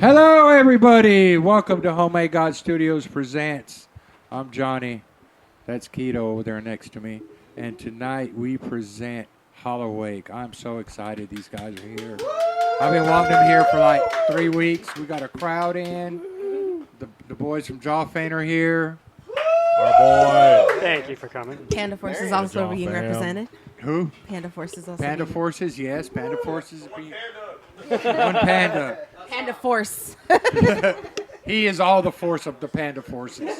Hello, everybody. Welcome to Homemade God Studios Presents. I'm Johnny. That's Keto over there next to me. And tonight we present Hollowake. I'm so excited these guys are here. I've been wanting them here for like 3 weeks. We got a crowd in. The boys from Jawfane are here. Our boy. Thank you for coming. Panda Force is also being represented. Who? Panda Force is also Panda being Forces, yes. Panda Forces. One panda. Panda Force. He is all the force of the Panda Forces.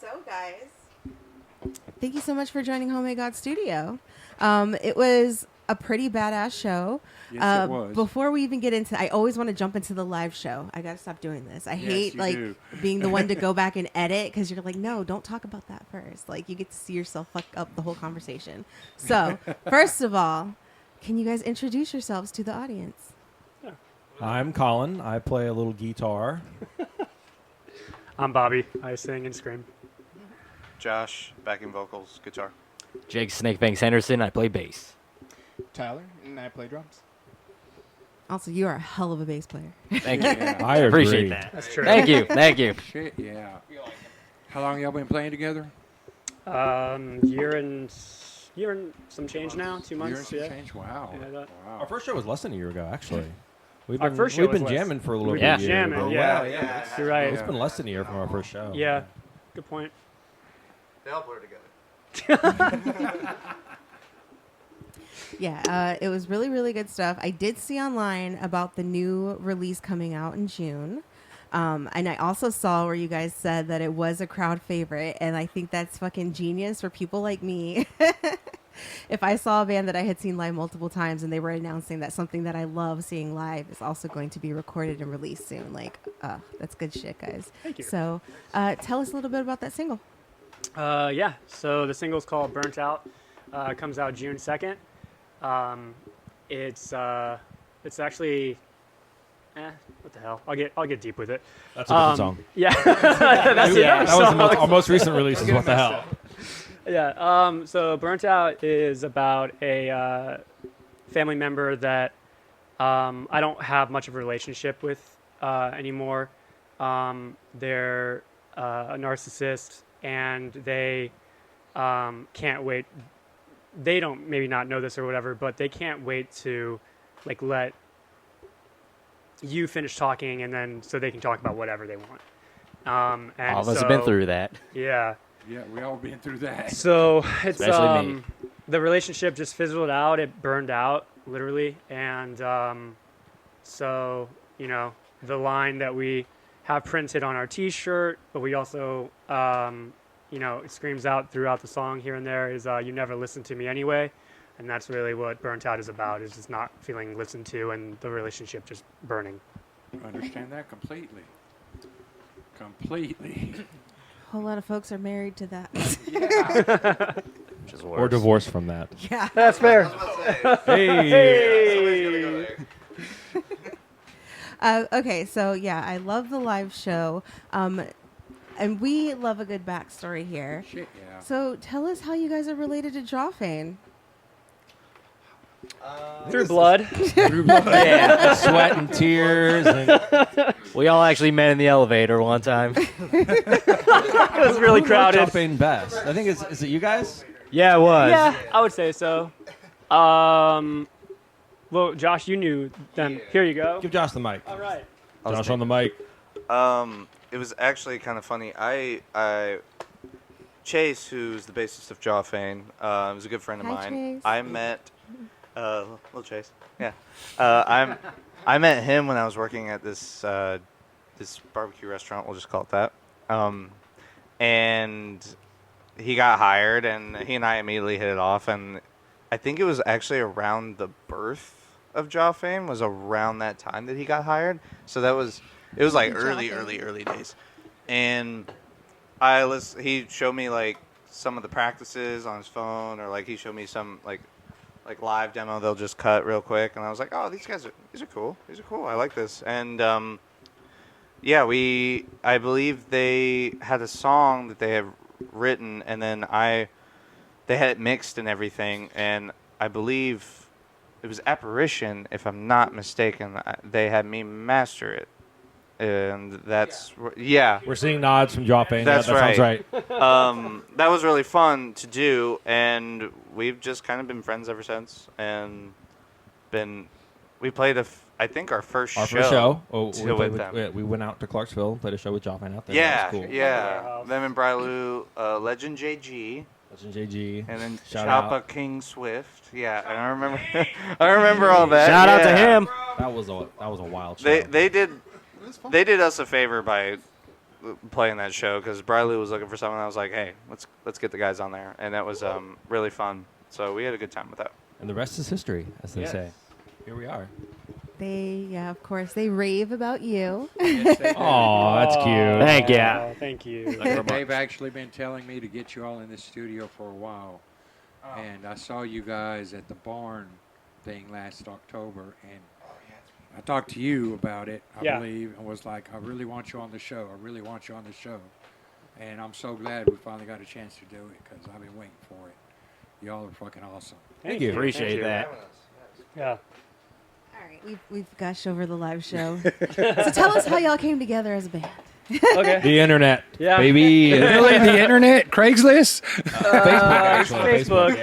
So, guys, thank you so much for joining Homemade God Studio. It was a pretty badass show. Yes, it was. Before we even get into, I always want to jump into the live show. I gotta stop doing this. I hate being the one to go back and edit because you're like, no, don't talk about that first. Like you get to see yourself fuck up the whole conversation. So first of all, can you guys introduce yourselves to the audience? I'm Colin. I play a little guitar. I'm Bobby. I sing and scream. Josh, backing vocals, guitar. Jake Snakebanks Henderson, I play bass. Tyler, and I play drums. Also, you are a hell of a bass player. Thank you. I agree. Appreciate that. That's true. Thank you. Thank you. Shit, yeah. How long y'all been playing together? Year and some change now. 2 months. Year and Yeah. some change? Wow. Yeah, Our first show was less than a year ago, actually. We've Our been, first show we've was been less. jamming for a little We've bit. been jamming, Oh, yeah. wow, yeah. You're right. It's been less than a year from our first show. Yeah. Good point. They all blur together. Yeah, it was really, really good stuff. I did see online about the new release coming out in June. And I also saw where you guys said that it was a crowd favorite. And I think that's fucking genius for people like me. If I saw a band that I had seen live multiple times and they were announcing that something that I love seeing live is also going to be recorded and released soon, like, that's good shit, guys. Thank you. So tell us a little bit about that single. Yeah. So the single's called "Burnt Out." It comes out June 2nd. It's actually, what the hell? I'll get deep with it. That's a different song. Yeah. That's That was our most recent release. Is what the hell? Yeah. So "Burnt Out" is about a family member that I don't have much of a relationship with anymore. They're a narcissist, and they can't wait. They don't maybe not know this or whatever, but they can't wait to like let you finish talking, and then so they can talk about whatever they want. And All of us have been through that. Yeah. Yeah, we all been through that. So it's Especially me. The relationship just fizzled out. It burned out literally, and so the line that we have printed on our T-shirt, but we also it screams out throughout the song here and there is "You never listened to me anyway," and that's really what "Burnt Out" is about. Is just not feeling listened to and the relationship just burning. I understand that completely. Completely. A whole lot of folks are married to that. Which is Or worse. divorced from that. Yeah. That's fair. Hey. Okay, so yeah, I love the live show. And we love a good backstory here. Shit, yeah. So tell us how you guys are related to Jawfane. Through blood. Yeah. Sweat and tears. And We all actually met in the elevator one time. It was really crowded. Jawfane best. I think is it you guys? Yeah, it was. Yeah, I would say so. Well, Josh, you knew them. Here you go. Give Josh the mic. All right. Josh on the mic. It was actually kind of funny. I Chase, who's the bassist of Jawfane, is a good friend of Hi, mine. Chase. I met little Chase. Yeah. I met him when I was working at this barbecue restaurant. We'll just call it that. And he got hired, and he and I immediately hit it off. And I think it was actually around the birth of Jawfane was around that time that he got hired. So it was like early days. And he showed me like some of the practices on his phone, or like he showed me some like live demo they'll just cut real quick, and I was like, oh, these are cool. These are cool. I like this. And yeah, I believe they had a song that they had written, and then they had it mixed and everything, and I believe was Apparition, if I'm not mistaken. They had me master it, and that's yeah. We're seeing nods from Joffin. That's that sounds right. That was really fun to do, and we've just kind of been friends ever since. And we played I think our first show. Oh, with them. we went out to Clarksville and played a show with Joffin out there. Yeah, that was cool. yeah. Them and Brylu, Legend JG. Legend JG. And then Shout Choppa out. King Swift. Yeah, and I remember I remember all that. Shout out to him. That was a wild show. They did us a favor by playing that show because Brylu was looking for someone. I was like, hey, let's get the guys on there, and that was really fun. So we had a good time with that. And the rest is history, as they say. Here we are. Of course, they rave about you. Oh, that's cute. Thank you. Thank you. They've actually been telling me to get you all in this studio for a while. And I saw you guys at the barn thing last October, and I talked to you about it, I believe, and was like, I really want you on the show. I really want you on the show. And I'm so glad we finally got a chance to do it because I've been waiting for it. Y'all are fucking awesome. Thank you. Appreciate that. Yeah. All right, we've gushed over the live show. So tell us how y'all came together as a band. Okay. The internet, Yeah. baby. Really? The internet? Craigslist? Facebook,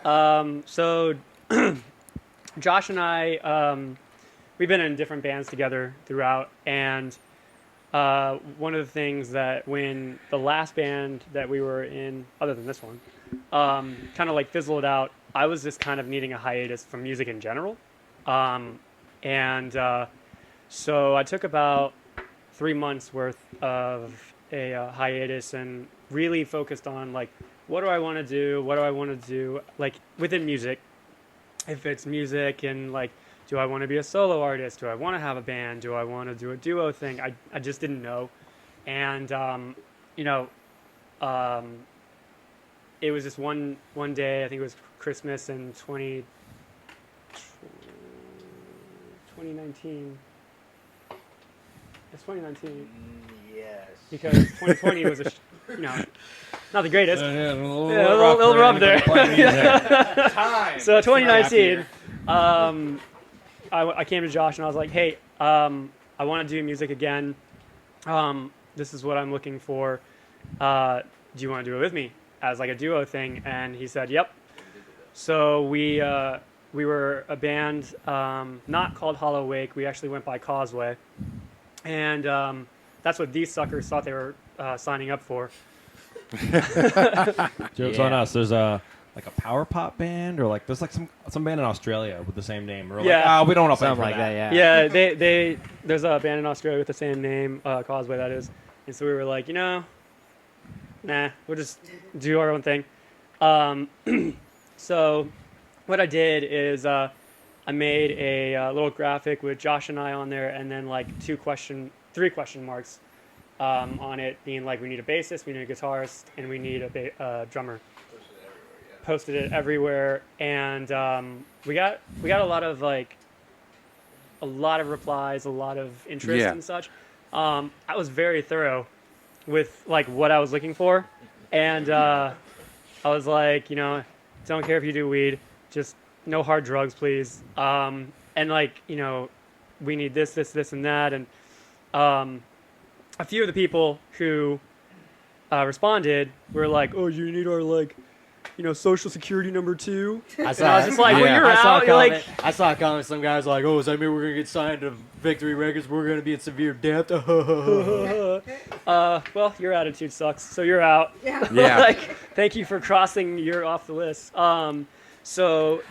yeah. So Josh and I, we've been in different bands together throughout, and one of the things that when the last band that we were in, other than this one, kind of like fizzled out, I was just kind of needing a hiatus from music in general. So I took about 3 months worth of a hiatus and really focused on like, what do I want to do? What do I want to do? Like within music, if it's music and like, do I want to be a solo artist? Do I want to have a band? Do I want to do a duo thing? I just didn't know. And, it was just one day, I think it was Christmas in 2019. It's 2019. Yes. Because 2020 was not the greatest. A little rough there. So 2019, I came to Josh and I was like, hey, I want to do music again. This is what I'm looking for. Do you want to do it with me as like a duo thing? And he said, yep. So we were a band not called Hollow Wake. We actually went by Causeway. And that's what these suckers thought they were signing up for. Jokes on us. There's a power pop band, or like there's like some band in Australia with the same name. Or like, we don't want to play Something for like that, Yeah, there's a band in Australia with the same name, Causeway that is. And so we were like, nah, we'll just do our own thing. So what I did is I made a little graphic with Josh and I on there, and then like 3 question marks on it, being like, we need a bassist, we need a guitarist, and we need a drummer. Posted it everywhere, and we got a lot of replies, a lot of interest and such. I was very thorough with like what I was looking for, and I was like, don't care if you do weed, just no hard drugs, please. And like, we need this, and that, and a few of the people who responded were like, oh, you need our social security number 2. And I was just like, well, you're out. You're like, I saw a comment. Some guys like, oh, does that mean we're gonna get signed to Victory Records? We're gonna be in severe debt. well, your attitude sucks, so you're out. Yeah. Like, thank you for crossing your off the list. So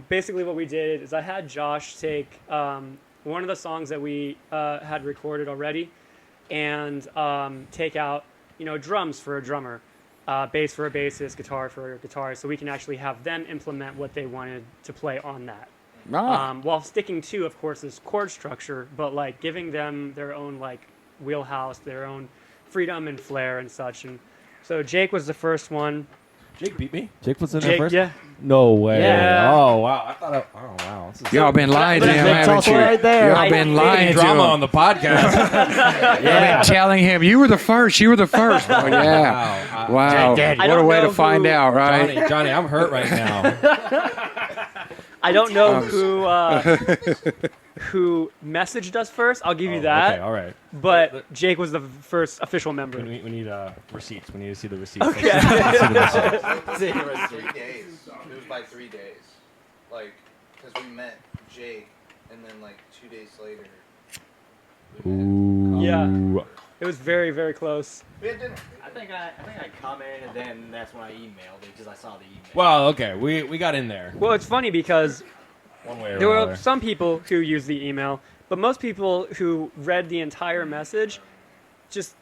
basically what we did is I had Josh take one of the songs that we had recorded already and take out, drums for a drummer, bass for a bassist, guitar for a guitarist, so we can actually have them implement what they wanted to play on that. While sticking to, of course, this chord structure, but like giving them their own like wheelhouse, their own freedom and flair and such. And so Jake was the first one. Jake beat me. Jake was in there first. Yeah. No way. Yeah. Oh wow. Oh wow. Y'all been lying to him, haven't you? Right there. Y'all been lying to drama him. on the podcast. I've been telling him, you were the first. Oh, yeah. Wow. I What a don't way know to find who- out, right? Johnny, I'm hurt right now. I don't know who messaged us first. I'll give you that. Okay, all right. But Jake was the first official member. We need receipts. We need to see the receipts. Okay. Let's see the receipts. It was 3 days. It was by 3 days. Like, because we met Jake, and then like 2 days later. Ooh. Yeah. It was very, very close. We had dinner. I think I commented, and then that's when I emailed it because I saw the email. Well, okay, we got in there Well, it's funny because one way or there were another. some people who used the email, but most people who read the entire message just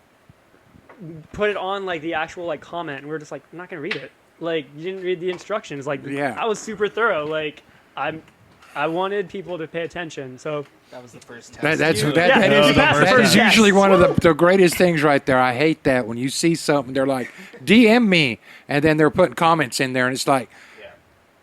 put it on like the actual like comment, and we're just like, I'm not gonna read it. Like, you didn't read the instructions. Like, Yeah. I was super thorough. Like, I wanted people to pay attention. So That was the first test. That, that's You- that, yeah, that you is, passed the that first is test. usually one of the greatest things right there. I hate that when you see something, they're like, DM me, and then they're putting comments in there, and it's like,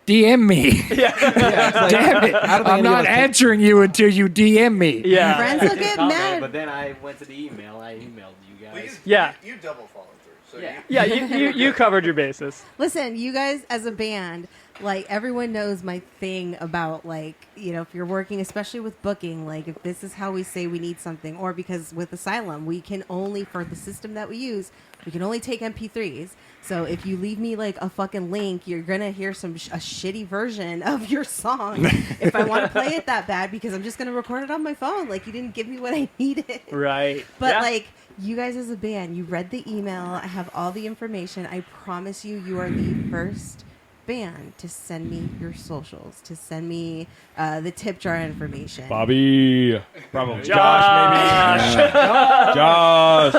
DM me. Damn it. I'm not answering you until you DM me. yeah, Friends I will did get comment, mad. But then I went to the email. I emailed you guys. Yeah. You double followed through. So Yeah. yeah, you covered your bases. Listen, you guys as a band, like everyone knows my thing about like, you know, if you're working, especially with booking, like if this is how we say we need something, or because with Asylum, we can only, for the system that we use, we can only take MP3s. So if you leave me like a fucking link, you're gonna hear a shitty version of your song. If I want to play it that bad, because I'm just gonna record it on my phone. Like you didn't give me what I needed. Right. But Yeah. like you guys as a band, you read the email. I have all the information. I promise you, you are the first band to send me your socials, to send me the tip jar information. Bobby. Probably. Josh. Maybe. Josh.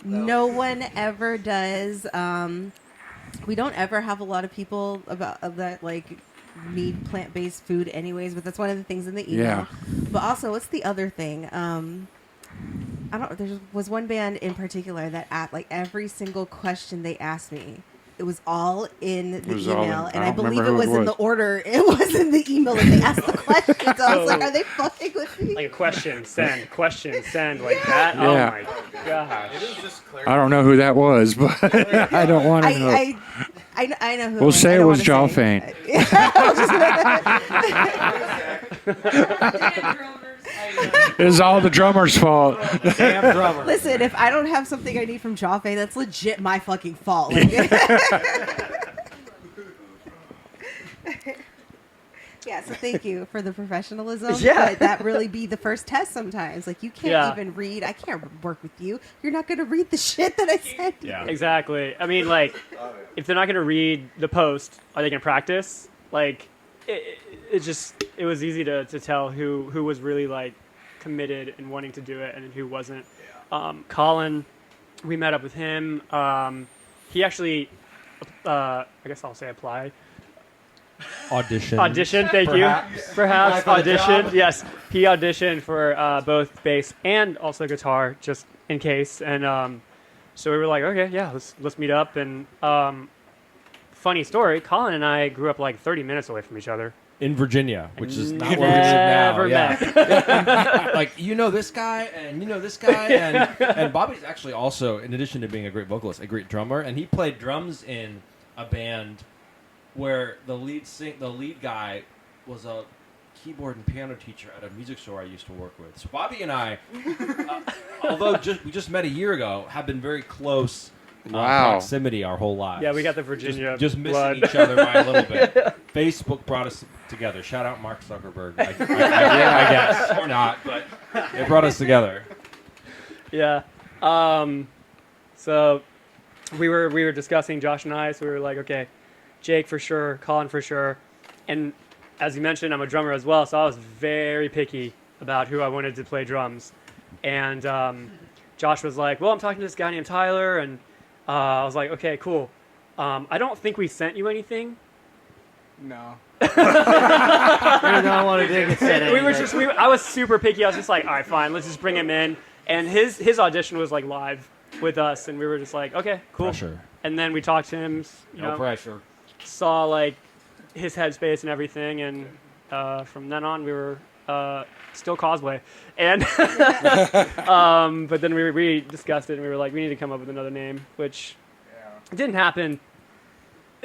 No one ever does. We don't ever have a lot of people that like need plant-based food anyways, but that's one of the things in the email. Yeah. But also, what's the other thing? There was one band in particular that at like every single question they asked me, it was all in the was all in- email, I and I don't believe remember it who was it in the was. order. It was in the email that they asked the question. So I was like, So- are they fucking with me? Like a question, send, like that. Yeah. Oh my gosh. I don't know who that was, but I don't want to know. I know who. We'll it was. say I it don't was wanna Jaw say. Fain. It's all the drummer's fault. Damn drummer. Listen, if I don't have something I need from Jaffe, that's legit my fucking fault. Like, yeah, so thank you for the professionalism. Yeah. But that really be the first test sometimes. Like, you can't Yeah. even read. I can't work with you. You're not going to read the shit that I sent you. Yeah. Exactly. I mean, like, if they're not going to read the post, are they going to practice? Like, it was easy to tell who was really, like, committed and wanting to do it and who wasn't. Colin, we met up with him. He actually, I guess I'll say applied. Audition. Thank Perhaps. you. Perhaps Apply for the auditioned. job. Yes, he auditioned for both bass and also guitar, just in case. And so we were like, okay, yeah, let's meet up. And funny story, Colin and I grew up like 30 minutes away from each other. In Virginia, which is not where we live now. Never Yeah. Like, you know this guy, and you know this guy, and Bobby's actually also, in addition to being a great vocalist, a great drummer, and he played drums in a band where the lead guy was a keyboard and piano teacher at a music store I used to work with. So Bobby and I, although we just met a year ago, have been very close Wow. proximity our whole lives. Yeah, we got the Virginia just missing blood. each other by a little bit. Facebook brought us together. Shout out Mark Zuckerberg. I guess or not, but it brought us together. Yeah. So we were discussing, Josh and I. So we were like, okay, Jake for sure, Colin for sure, and as you mentioned, I'm a drummer as well. So I was very picky about who I wanted to play drums. And Josh was like, well, I'm talking to this guy named Tyler, and I was like, okay, cool. I don't think we sent you anything. No. You don't want to dig and say We were anything. I was super picky. I was just like, all right, fine, let's just bring him in. And his audition was like live with us, and we were just like, okay, cool. Pressure. And then we talked to him, No pressure. saw like his headspace and everything, and from then on we were still Causeway. And but then we discussed it, and we were like, we need to come up with another name, which didn't happen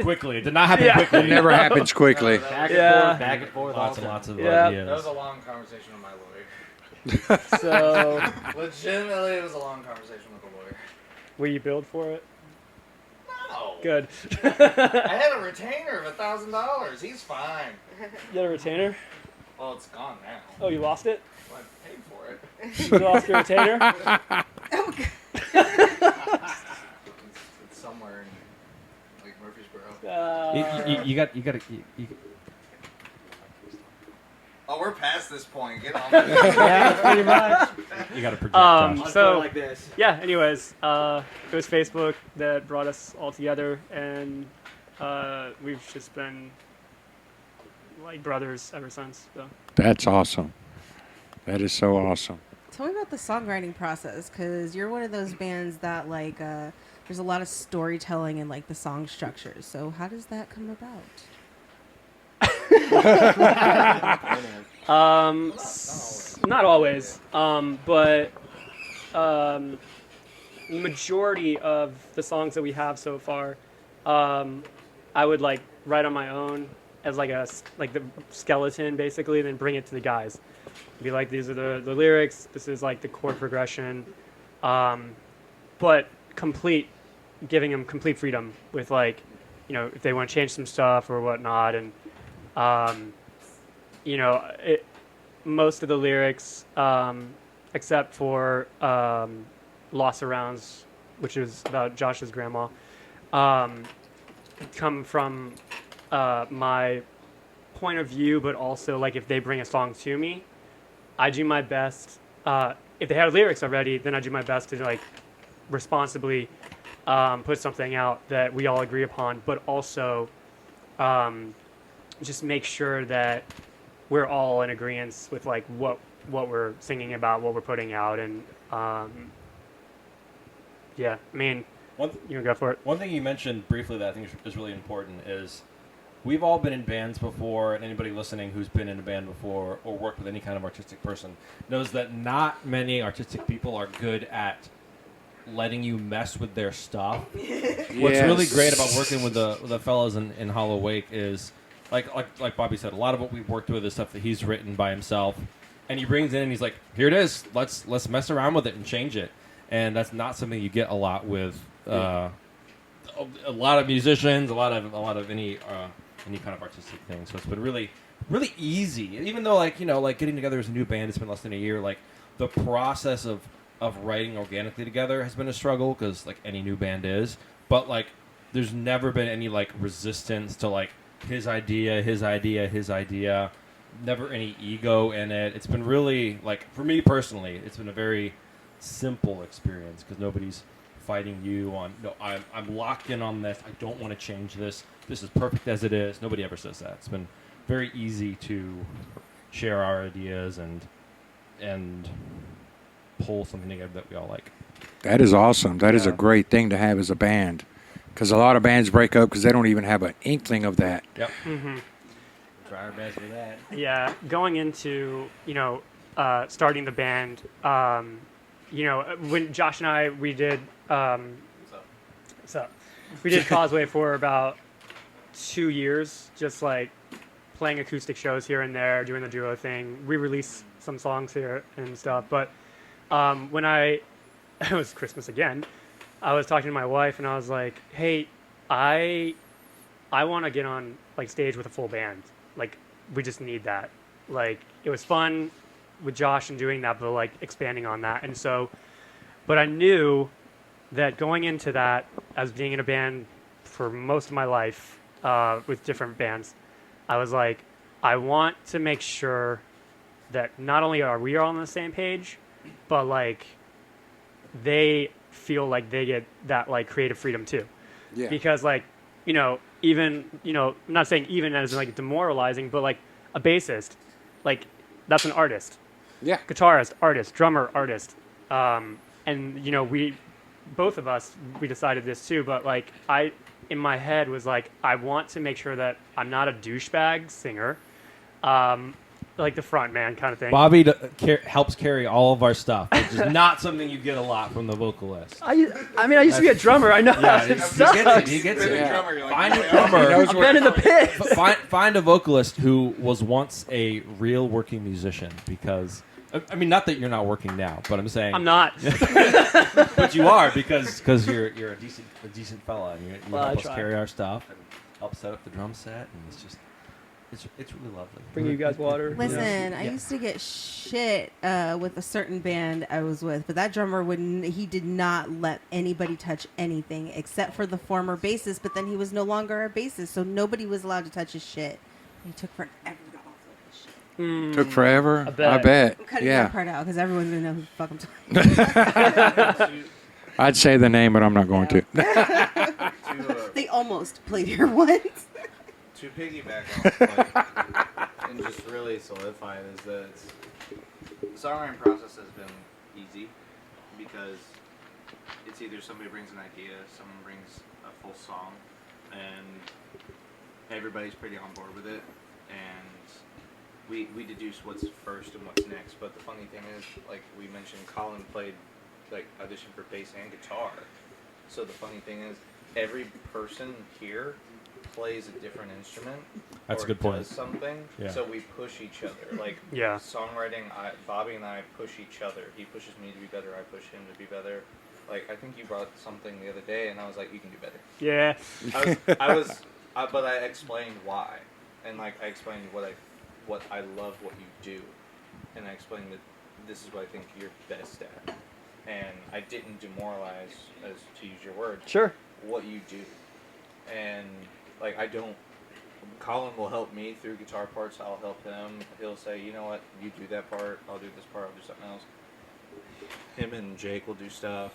quickly. It did not happen Yeah. quickly. It never happens quickly. Back and Yeah. forth, back and forth. all Lots the and time. lots of Yeah. ideas. That was a long conversation with my lawyer. So, Legitimately, it was a long conversation with the lawyer. will you build for it? No. Good. I had a retainer of $1,000. He's fine. You had a retainer? Well, it's gone now. Oh, you lost it? Well, I paid for it. You lost your retainer? It's somewhere in like Murfreesboro. You got to. Oh, we're past this point. Get on with it. Yeah, pretty much. You got to project. Um, Josh. So- like this. Yeah, anyways, it was Facebook that brought us all together, and we've just been like brothers ever since. So. That's awesome. That is so awesome. Tell me about the songwriting process, because you're one of those bands that like there's a lot of storytelling in like the song structures. So how does that come about? Not always, but majority of the songs that we have so far, I would like write on my own as like the skeleton basically, then bring it to the guys. Be like, these are the lyrics. This is like the chord progression, but giving them complete freedom with like, if they want to change some stuff or whatnot, and most of the lyrics, except for Lost Arounds, which is about Josh's grandma, come from my point of view, but also like if they bring a song to me, I do my best. If they have lyrics already, then I do my best to like responsibly put something out that we all agree upon, but also just make sure that we're all in agreement with like what we're singing about, what we're putting out, and yeah, I mean, you can go for it. One thing you mentioned briefly that I think is really important is we've all been in bands before, and anybody listening who's been in a band before or worked with any kind of artistic person knows that not many artistic people are good at letting you mess with their stuff. What's really great about working with the fellas in Hollow Wake is, like Bobby said, a lot of what we've worked with is stuff that he's written by himself, and he brings in and he's like, here it is, let's mess around with it and change it. And that's not something you get a lot with a lot of musicians, a lot of any kind of artistic thing. So it's been really easy. Even though like getting together as a new band, it's been less than a year. Like the process of writing organically together has been a struggle, because like any new band is. But like there's never been any like resistance to like his idea. Never any ego in it. It's been really, like, for me personally, it's been a very simple experience, because nobody's fighting you on, no, I'm locked in on this. I don't want to change this. This is perfect as it is. Nobody ever says that. It's been very easy to share our ideas and pull something together that we all like. That is awesome. That is a great thing to have as a band, because a lot of bands break up because they don't even have an inkling of that. Yep. Mm-hmm. Try our best with that. Yeah, going into starting the band, when Josh and I we did we did Causeway for about 2 years, just like playing acoustic shows here and there, doing the duo thing. We released some songs here and stuff, but when it was Christmas again, I was talking to my wife and I was like, hey, I want to get on like stage with a full band. Like, we just need that. Like, it was fun with Josh and doing that, but like expanding on that. And so, but I knew that going into that, as being in a band for most of my life with different bands, I was like, I want to make sure that not only are we all on the same page, but like they feel like they get that like creative freedom too. Yeah. Because like, even, I'm not saying even as like demoralizing, but like a bassist, like that's an artist. Yeah. Guitarist, artist, drummer, artist. And we, both of us, we decided this too, but like in my head was like, I want to make sure that I'm not a douchebag singer. like the front man kind of thing. Bobby helps carry all of our stuff, which is not something you get a lot from the vocalist. I mean, I used to be a drummer. I know Yeah, it he sucks. gets it. He gets it. Drummer, you're like, Find a "Oh, drummer. knows I've what- been in the pit. Find a vocalist who was once a real working musician, because I mean, not that you're not working now, but I'm saying I'm not. but you are, because you're a decent fella, and you Well, I help us try. carry our stuff and help set up the drum set, and it's just it's really lovely. Bring you guys water. Listen, I Yeah. used to get shit with a certain band I was with, but that drummer wouldn't. He did not let anybody touch anything except for the former bassist. But then he was no longer a bassist, so nobody was allowed to touch his shit. He took forever to offload his shit. Took forever. I bet. I bet. I'm cutting Yeah. that part out because everyone's gonna know who the fuck I'm talking. I'd say the name, but I'm not going to. They almost played here once. To piggyback off, like, and just really solidify it, is that the songwriting process has been easy because it's either somebody brings an idea, someone brings a full song, and everybody's pretty on board with it, and we deduce what's first and what's next. But the funny thing is, like we mentioned, Colin played, like, auditioned for bass and guitar. So the funny thing is, every person here plays a different instrument. That's or a good point. does something. Yeah. So we push each other. Like, Yeah. songwriting, Bobby and I push each other. He pushes me to be better. I push him to be better. Like, I think you brought something the other day, and I was like, you can do better. Yeah. But I explained why, and like I explained what I love what you do, and I explained that this is what I think you're best at, and I didn't demoralize, as to use your word, Sure. what you do, and like I don't. Colin will help me through guitar parts. I'll help him. He'll say, you know what, you do that part. I'll do this part. I'll do something else. Him and Jake will do stuff.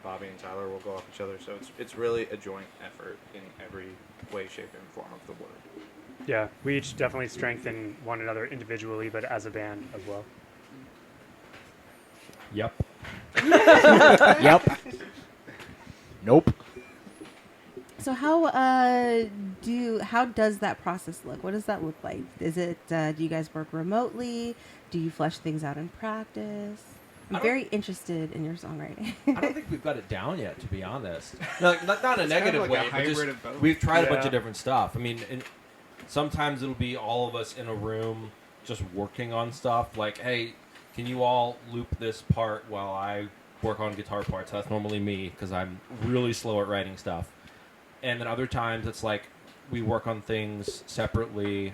Bobby and Tyler will go off each other. So it's really a joint effort in every way, shape, and form of the word. Yeah. We each definitely strengthen one another individually, but as a band as well. Yep. Yep. Nope. So how does that process look? What does that look like? Is it do you guys work remotely? Do you flesh things out in practice? I'm very interested in your songwriting. I don't think we've got it down yet, to be honest. No, not in a negative like a way, but hybrid just of both. we've tried a bunch Yeah. of different stuff. I mean, sometimes it'll be all of us in a room just working on stuff. Like, hey, can you all loop this part while I work on guitar parts? That's normally me, because I'm really slow at writing stuff. And then other times it's like we work on things separately.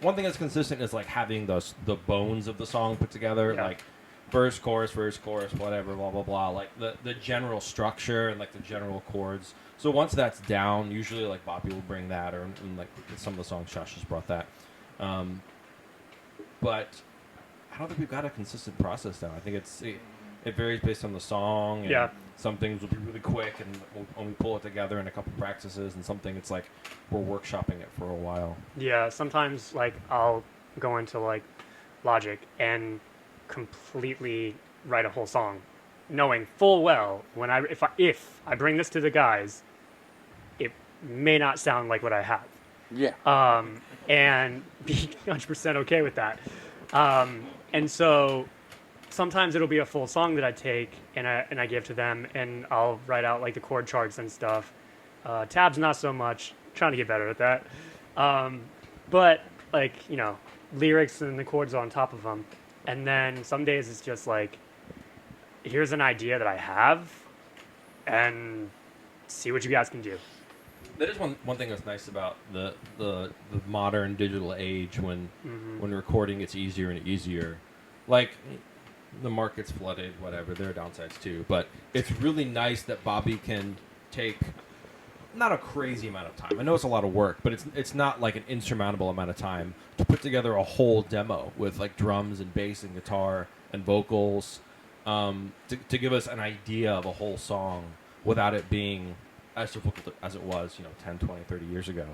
One thing that's consistent is like having the bones of the song put together, Yeah. like verse, chorus, whatever, blah blah blah, like the general structure and like the general chords. So once that's down, usually like Bobby will bring that, or and like some of the songs Josh has brought that. But I don't think we've got a consistent process now. I think it varies based on the song. And Yeah. Some things will be really quick, and we'll only pull it together in a couple practices, and something it's like we're workshopping it for a while. Yeah, sometimes like I'll go into like Logic and completely write a whole song, knowing full well when if I bring this to the guys, it may not sound like what I have. Yeah. And be 100% okay with that. And so sometimes it'll be a full song that I take and I give to them, and I'll write out like the chord charts and stuff. Tabs not so much. Trying to get better at that. But like, you know, lyrics and the chords on top of them. And then some days it's just like, here's an idea that I have, and see what you guys can do. That is one thing that's nice about the modern digital age, when recording gets easier and easier. Like, the market's flooded, whatever, there are downsides too, but it's really nice that Bobby can take not a crazy amount of time. I know it's a lot of work, but it's not like an insurmountable amount of time to put together a whole demo with like drums and bass and guitar and vocals, to give us an idea of a whole song without it being as difficult as it was, 10, 20, 30 years ago.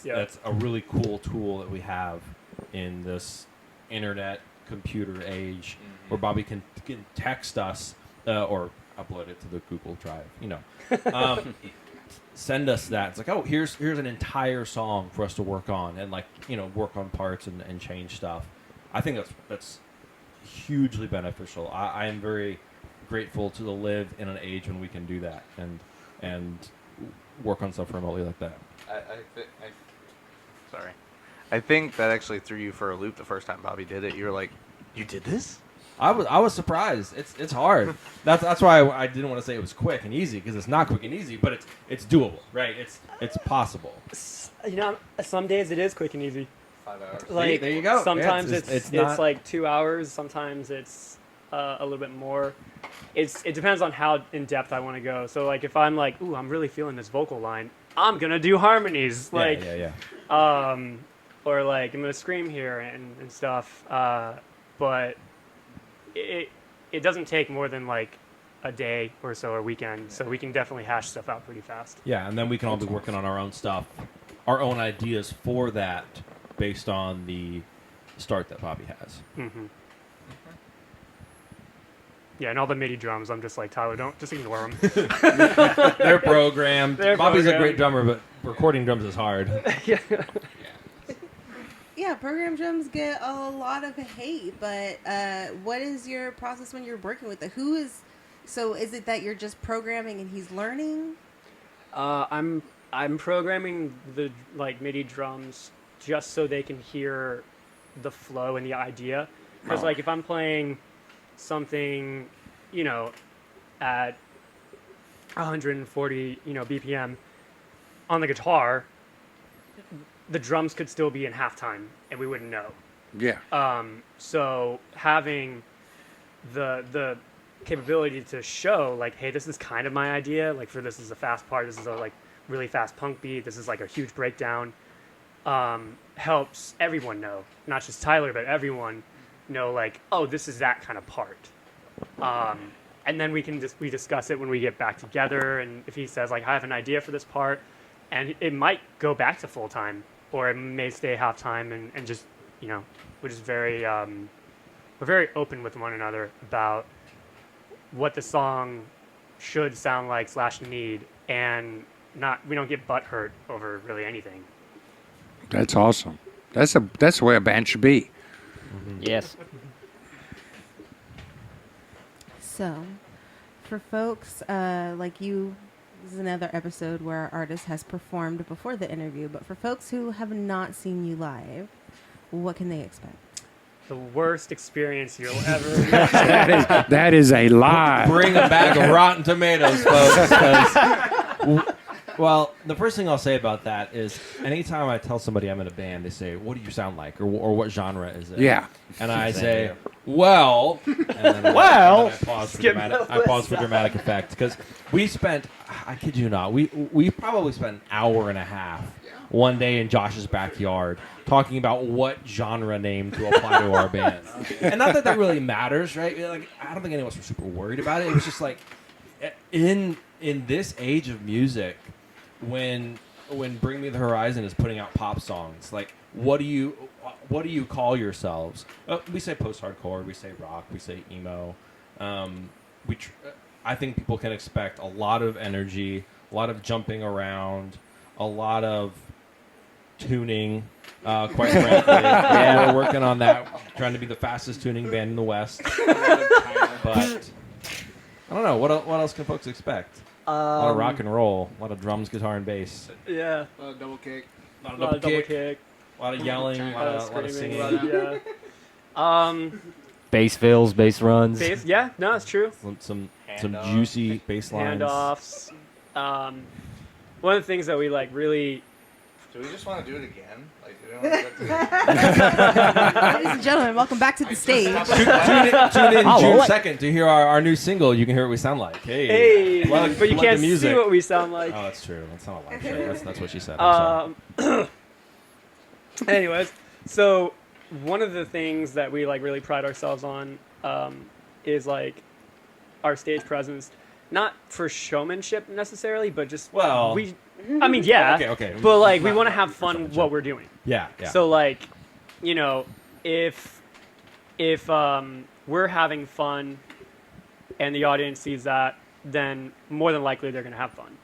That's a really cool tool that we have in this internet computer age, where Bobby can text us or upload it to the Google Drive, send us that. It's like, oh, here's an entire song for us to work on and like work on parts and change stuff. I think that's hugely beneficial. I am very grateful to live in an age when we can do that and work on stuff remotely like that. Sorry. I think that actually threw you for a loop the first time Bobby did it. You were like, "You did this?" I was surprised. It's hard. That's why I didn't want to say it was quick and easy, because it's not quick and easy, but it's doable, right? It's possible. Some days it is quick and easy. 5 hours. Like, there you go. Sometimes Yeah, it's not- like 2 hours. Sometimes it's a little bit more. It depends on how in depth I want to go. So like if I'm like, ooh, I'm really feeling this vocal line, I'm gonna do harmonies. Like, yeah. Or like I'm gonna scream here and stuff. But it doesn't take more than like a day or so, or weekend. So we can definitely hash stuff out pretty fast. Yeah, and then we can all be working on our own stuff, our own ideas for that, based on the start that Bobby has. Mm-hmm. Yeah, and all the MIDI drums, I'm just like, Tyler, don't just ignore them. They're programmed. They're Bobby's a programmed. great drummer, but recording drums is hard. Yeah, program drums get a lot of hate, but what is your process when you're working with it? So is it that you're just programming and he's learning? I'm programming the like MIDI drums just so they can hear the flow and the idea. Because like if I'm playing something, at 140, BPM on the guitar, the drums could still be in halftime and we wouldn't know. Yeah. So having the capability to show like, hey, this is kind of my idea. Like this is a fast part. This is a like really fast punk beat. This is like a huge breakdown. Helps everyone know, not just Tyler, but everyone know like, oh, this is that kind of part. And then we discuss it when we get back together. And if he says like, I have an idea for this part, and it might go back to full time, or it may stay half time, and just we're just very we're very open with one another about what the song should sound like / need, and we don't get butt hurt over really anything. That's awesome. That's the way a band should be. Yes. So, for folks like you, this is another episode where our artist has performed before the interview, but for folks who have not seen you live, what can they expect? The worst experience you'll ever That is a lie. Bring a bag of Rotten Tomatoes, folks. 'Cause well, the first thing I'll say about that is anytime I tell somebody I'm in a band, they say, what do you sound like? Or what genre is it? Yeah. And I say, well, and then I pause for dramatic effect. Because we spent, I kid you not, we probably spent an hour and a half one day in Josh's backyard talking about what genre name to apply to our band. And not that really matters, right? Like, I don't think any of us were super worried about it. It was just like, in this age of music, when Bring Me the Horizon is putting out pop songs, like what do you call yourselves? We say post-hardcore, we say rock, we say emo. I think people can expect a lot of energy, a lot of jumping around, a lot of tuning. Quite frankly, we're working on that, trying to be the fastest tuning band in the West. But I don't know. What else can folks expect? A lot of rock and roll, a lot of drums, guitar, and bass. Yeah. A lot of double kick. A lot of A lot of double double kick, kick. a lot of yelling, a lot of singing. Yeah. Bass fills, bass runs. Bass, yeah, no, it's true. Some juicy bass lines. Handoffs. One of the things that we like really. Do we just want to do it again? Like, we don't want to Ladies and gentlemen, welcome back to the stage. Tune in Oh, June what? 2nd to hear our new single. You can hear what we sound like. Hey, Blood- but you blood can't the music. see what we sound like. Oh, that's true. That's not a live show. That's what she said. I'm sorry. Anyways, so one of the things that we like really pride ourselves on is like our stage presence, not for showmanship necessarily, but just Well- I mean, yeah. Okay. But like, we Not- want to have not fun showmanship. what we're doing. Yeah. So like, if we're having fun and the audience sees that, then more than likely they're gonna have fun.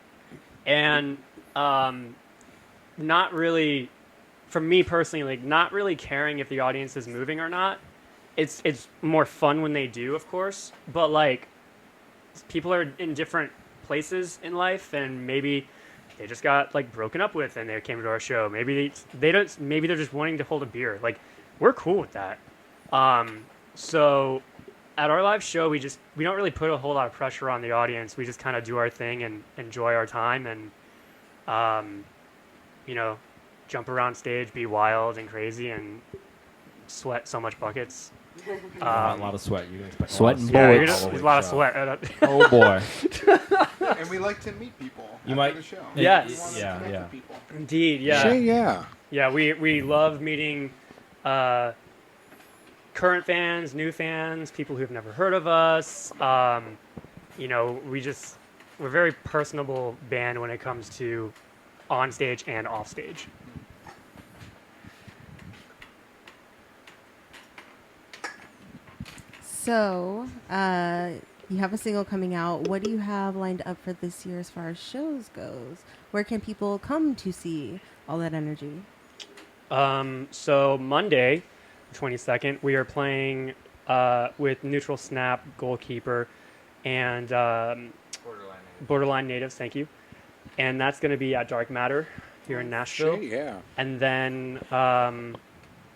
and not really, for me personally, like not really caring if the audience is moving or not. It's more fun when they do, of course, but like people are in different places in life, and maybe they just got like broken up with and they came to our show. Maybe they don't. Maybe they're just wanting to hold a beer. Like we're cool with that. So at our live show, we don't really put a whole lot of pressure on the audience. We just kind of do our thing and enjoy our time and, jump around stage, be wild and crazy, and sweat so much buckets. A lot of sweat. You can expect Sweating Yeah, bullets. there's a lot of sweat. Oh boy. And we like to meet people You after might- the show. Yes. We want to Yeah, connect yeah. with people. Indeed, yeah. Shit, yeah. Yeah, we love meeting current fans, new fans, people who've never heard of us. We're a very personable band when it comes to on stage and off stage. So, you have a single coming out. What do you have lined up for this year as far as shows goes? Where can people come to see All That Energy? So Monday, the 22nd, we are playing with Neutral Snap, Goalkeeper, and Borderline Natives. Thank you. And that's going to be at Dark Matter here in Nashville. Shit, yeah. And then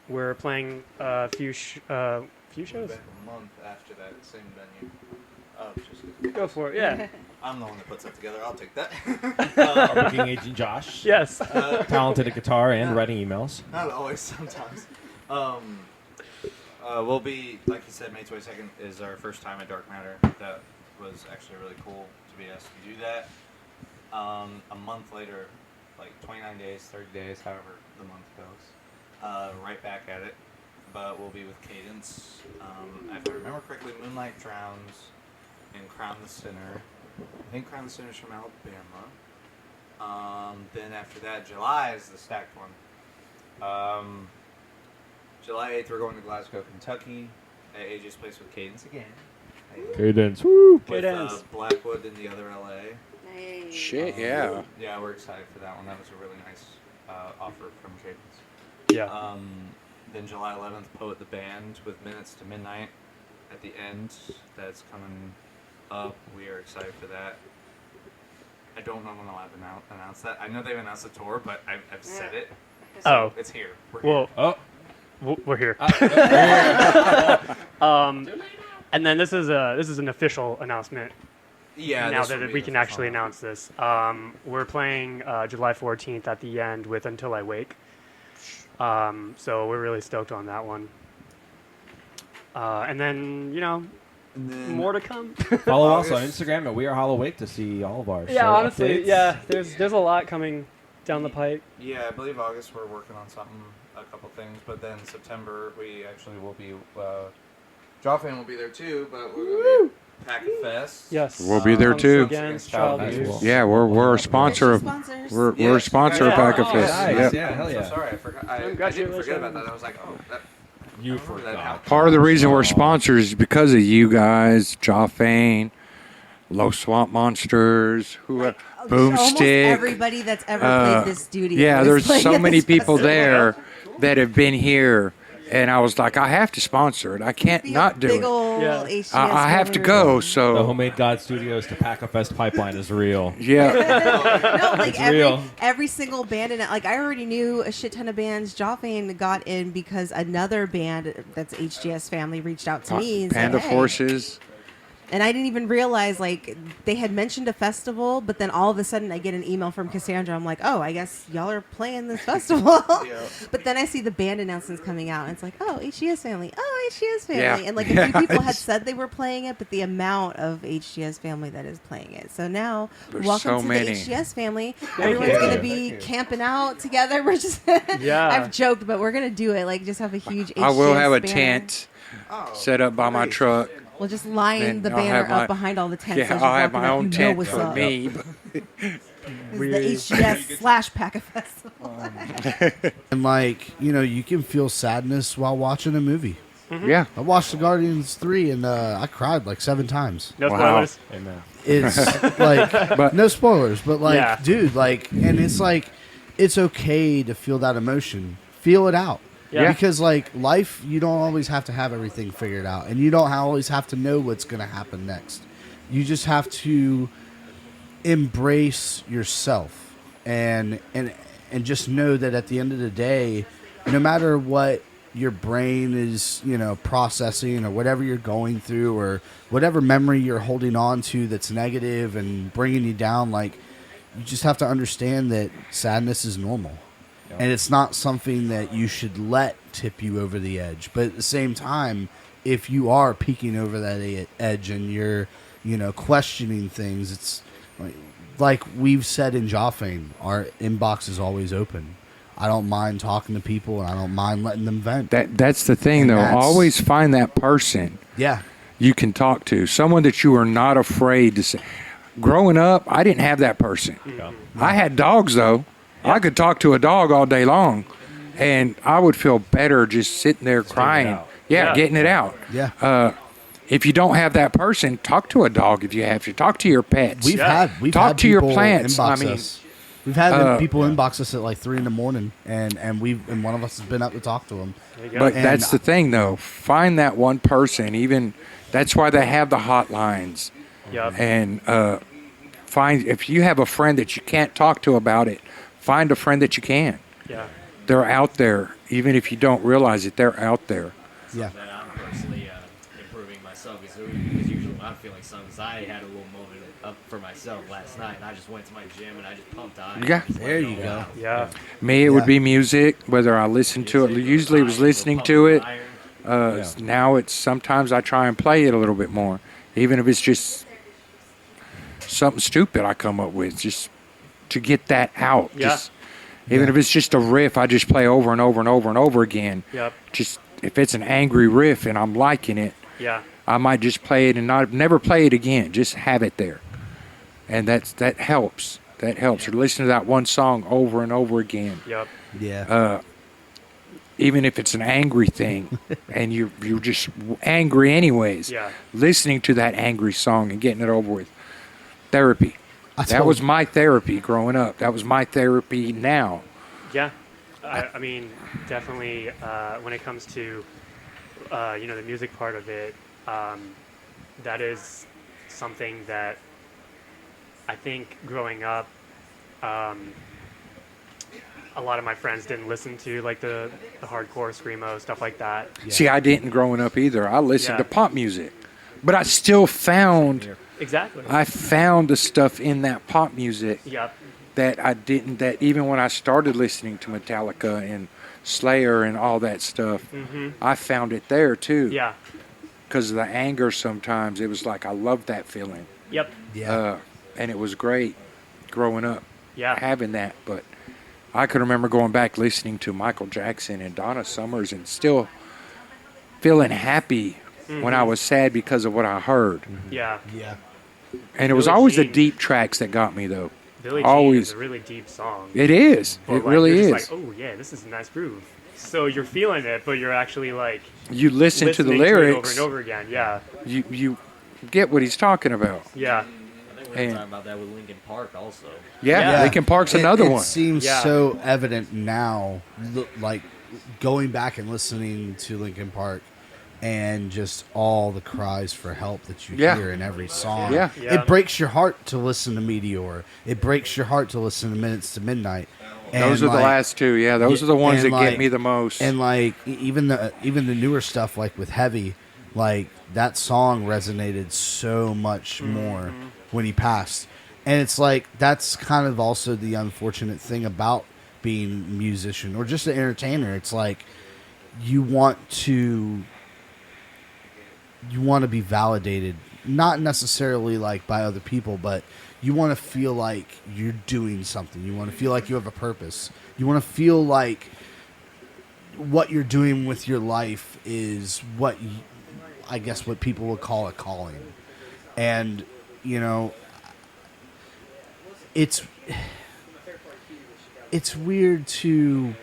we're playing a few shows. Back a month after that same venue. Just Go for it. Yeah. I'm the one that puts that together. I'll take that. Our booking agent Josh, Yes. talented at guitar and writing emails. Not always, sometimes. We'll be, like you said, May 22nd is our first time at Dark Matter. That was actually really cool to be asked to do that. A month later, like 29 days, 30 days, however the month goes, right back at it. But we'll be with Cadence. If I remember correctly, Moonlight Drowns and Crown the Sinner. I think Crown the Sinner's from Alabama. Then after that, July is the stacked one. July 8th, we're going to Glasgow, Kentucky, at AJ's Place with Cadence again. Cadence. Woo. With Cadence. Blackwood in the other LA. Shit, yeah. Yeah, we're excited for that one. That was a really nice offer from Cadence. Yeah. Then July 11th, Poet the Band with Minutes to Midnight at the end. That's coming up. We are excited for that. I don't know when I'll have announced that. I know they've announced the tour, but I've said it. So Oh. it's here. We're here. Well, Oh, we're here. And then this is an official announcement. Yeah, Now this will that be we the can first actually one. announce this, we're playing July 14th at the end with Until I Wake. So we're really stoked on that one. And then And then more to come. follow us on August. Instagram at We Are Hollow Wake to see all of our Yeah, show honestly, updates. yeah. There's a lot coming down the pipe. Yeah, I believe August we're working on something, a couple things, but then September we actually will be. Jawfan will be there too, but we're going to be Pack a Fest. Yes. We'll be there Once too. Against child Nice. abuse. Yeah, we're a sponsor of Sponsors. we're a Yes, sponsor of yeah. Pack of Oh, Fist. nice. Yep. Yeah, hell I'm yeah. so sorry, I forgot. I didn't Congratulations. forget about that. I was like, oh, that. You I remember that now. forgot. Part of the reason we're sponsors is because of you guys, Jawfane, Low Swamp Monsters, Almost Boomstick. everybody that's ever Uh, played this studio. Yeah, is there's playing so at many this people festival. there that have been here, and I was like, I have to sponsor it. I can't Be a not do big it. old Yeah. HGS I have to family go. reunion. The So Homemade God Studios to Pack a Fest pipeline is real. yeah, No, like It's real. every single band in it. Like I already knew a shit ton of bands. Jawfane got in because another band that's HGS family reached out to me and Panda said, "Hey." Forces. And I didn't even realize like they had mentioned a festival, but then all of a sudden I get an email from Cassandra. I'm like, oh, I guess y'all are playing this festival. Yeah. But then I see the band announcements coming out, and it's like, oh, HGS family, oh, HGS family, Yeah. and like a few people had said they were playing it, but the amount of HGS family that is playing it. So now, There's welcome so to many. the HGS family. Thank Everyone's you. gonna be camping out together. We're just, Yeah. I've joked, but we're gonna do it. Like, just have a huge. I will HGS have a banner. tent Oh, set up by my nice. truck. We'll just line Then the I'll banner have my- up behind all the tents. Yeah, as you're I'll have walking my up, own you know tent what's for up. me. This is the HGS / Pack of Festival. And like, you can feel sadness while watching a movie. Yeah. I watched the Guardians 3 and I cried like 7 times. No Wow. spoilers. Amen. It's like But- no spoilers, but like, Yeah. dude, like, and it's like it's okay to feel that emotion. Feel it out. Yeah. Because like life, you don't always have to have everything figured out, and you don't always have to know what's going to happen next. You just have to embrace yourself and just know that at the end of the day, no matter what your brain is, processing or whatever you're going through or whatever memory you're holding on to that's negative and bringing you down, like, you just have to understand that sadness is normal. And it's not something that you should let tip you over the edge. But at the same time, if you are peeking over that edge and you're, questioning things, it's like we've said in Joffane, our inbox is always open. I don't mind talking to people, and I don't mind letting them vent. That's the thing, And though. that's- Always find that person Yeah. you can talk to, someone that you are not afraid to say. Growing up, I didn't have that person. I had dogs, though. I could talk to a dog all day long, and I would feel better just sitting there crying. out. Yeah. Getting it out. Yeah. If you don't have that person, talk to a dog if you have to. Talk to your pets. We've Talk had to your people plants. Inbox I mean, us. We've had people inbox us at like 3 a.m, and one of us has been up to talk to them. There you go. But And that's the thing, though. Find that one person. Even that's why they have the hotlines. Yep. And find if you have a friend that you can't talk to about it, find a friend that you can. Yeah. They're out there, even if you don't realize it. They're out there. Yeah. That I'm personally improving myself because usually when I'm feeling something, 'cause I had a little moment up for myself last night, and I just went to my gym and I just pumped iron. Yeah. Just There let it you all go. out. Yeah. Me, it would be music, whether I listen to it. Usually, it was listening to it. Yeah. Now it's sometimes I try and play it a little bit more, even if it's just something stupid I come up with, just to get that out. Yeah. Just, even if it's just a riff, I just play over and over and over and over again. Yep. Just if it's an angry riff and I'm liking it, Yeah. I might just play it and never play it again. Just have it there, and that helps. That helps. Or listen to that one song over and over again. Yep. Yeah. Even if it's an angry thing and you're just angry anyways, Yeah. listening to that angry song and getting it over with. Therapy. That was my therapy growing up. That was my therapy now. Yeah, I mean, definitely when it comes to the music part of it, that is something that I think growing up, a lot of my friends didn't listen to, like the hardcore screamo stuff like that. See, I didn't growing up either. I listened Yeah. to pop music, but I still found Exactly. the stuff in that pop music Yep. that I didn't. That even when I started listening to Metallica and Slayer and all that stuff, I found it there too. Yeah. Because of the anger, sometimes it was like I loved that feeling. Yep. Yeah. And it was great growing up Yeah. having that. But I can remember going back listening to Michael Jackson and Donna Summers and still feeling happy when I was sad because of what I heard. Yeah. Yeah. And it was Billie always the Jean. deep tracks that got me, though. Billie Jean Always. is a really deep song. It is. But, It like, really you're is. just like, oh yeah, this is a nice groove. So you're feeling it, but you're actually like You listen to the listening it lyrics, over and over again. Yeah. you get what he's talking about. Yeah. I think we were And- talking about that with Linkin Park also. Yeah, Linkin Park's another it one. seems Yeah. so evident now, like going back and listening to Linkin Park and just all the cries for help that you Yeah. hear in every song. Yeah. Yeah. It breaks your heart to listen to Meteor. It breaks your heart to listen to Minutes to Midnight. And Those are the like- last two. Yeah, those are the ones that and get like- me the most. And like even the newer stuff, like with Heavy, like that song resonated so much more when he passed. And it's like that's kind of also the unfortunate thing about being a musician or just an entertainer. It's like you want to be validated, not necessarily like by other people, but you want to feel like you're doing something. You want to feel like you have a purpose. You want to feel like what you're doing with your life is what I guess what people would call a calling. And, it's weird to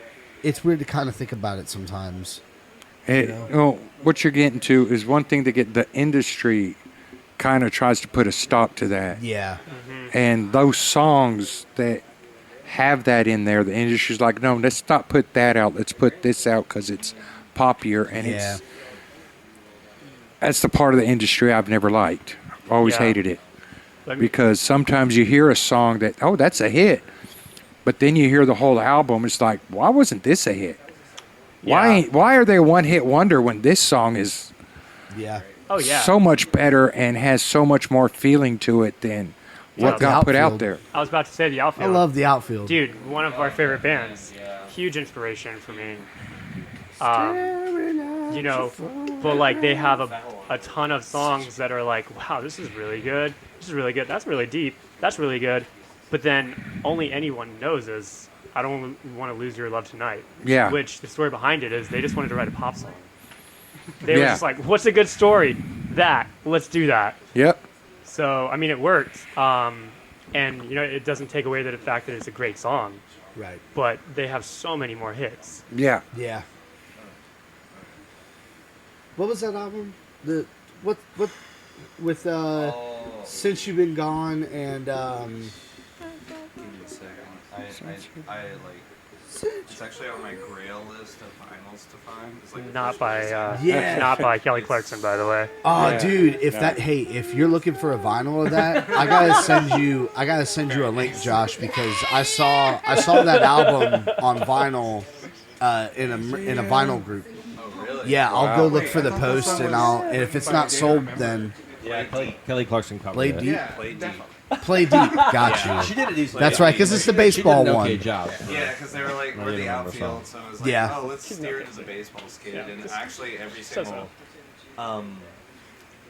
kind of think about it sometimes. What you're getting to is one thing to get the industry kind of tries to put a stop to that. Yeah. And those songs that have that in there, the industry's like, no, let's not put that out. Let's put this out because it's popular. And that's the part of the industry I've never liked. Always hated it. Because sometimes you hear a song that, oh, that's a hit. But then you hear the whole album. It's like, why wasn't this a hit? Why are they a one-hit wonder when this song is so much better and has so much more feeling to it than what got put out there? I was about to say the Outfield. I love the Outfield. Dude, one of our favorite bands. Huge inspiration for me. You know, but like they have a ton of songs that are like, wow, this is really good. This is really good. That's really deep. That's really good. But then only anyone knows is I Don't Want to Lose Your Love Tonight. Yeah. Which the story behind it is they just wanted to write a pop song. They were just like, what's a good story? That. Let's do that. Yep. So, I mean, it worked. And, you know, it doesn't take away the fact that it's a great song. Right. But they have so many more hits. Yeah. Yeah. What was that album? What with Since You've Been Gone and Give me a second. I like. It's actually on my Grail list of vinyls to find. It's like Not by Kelly Clarkson, by the way. Oh, dude! If you're looking for a vinyl of that, I gotta send you a link, Josh, because I saw that album on vinyl in a vinyl group. Oh, really? Yeah, I'll go look for the post, and if it's not sold, then Kelly Clarkson covered Play it. Deep. Play Deep. Play Deep. Got you. She did a decent That's job. right, because it's the baseball She did an one. okay job. Yeah, because they were like, we're the outfield, so I was like, Yeah. oh, let's steer it as a baseball skid. And actually, every single.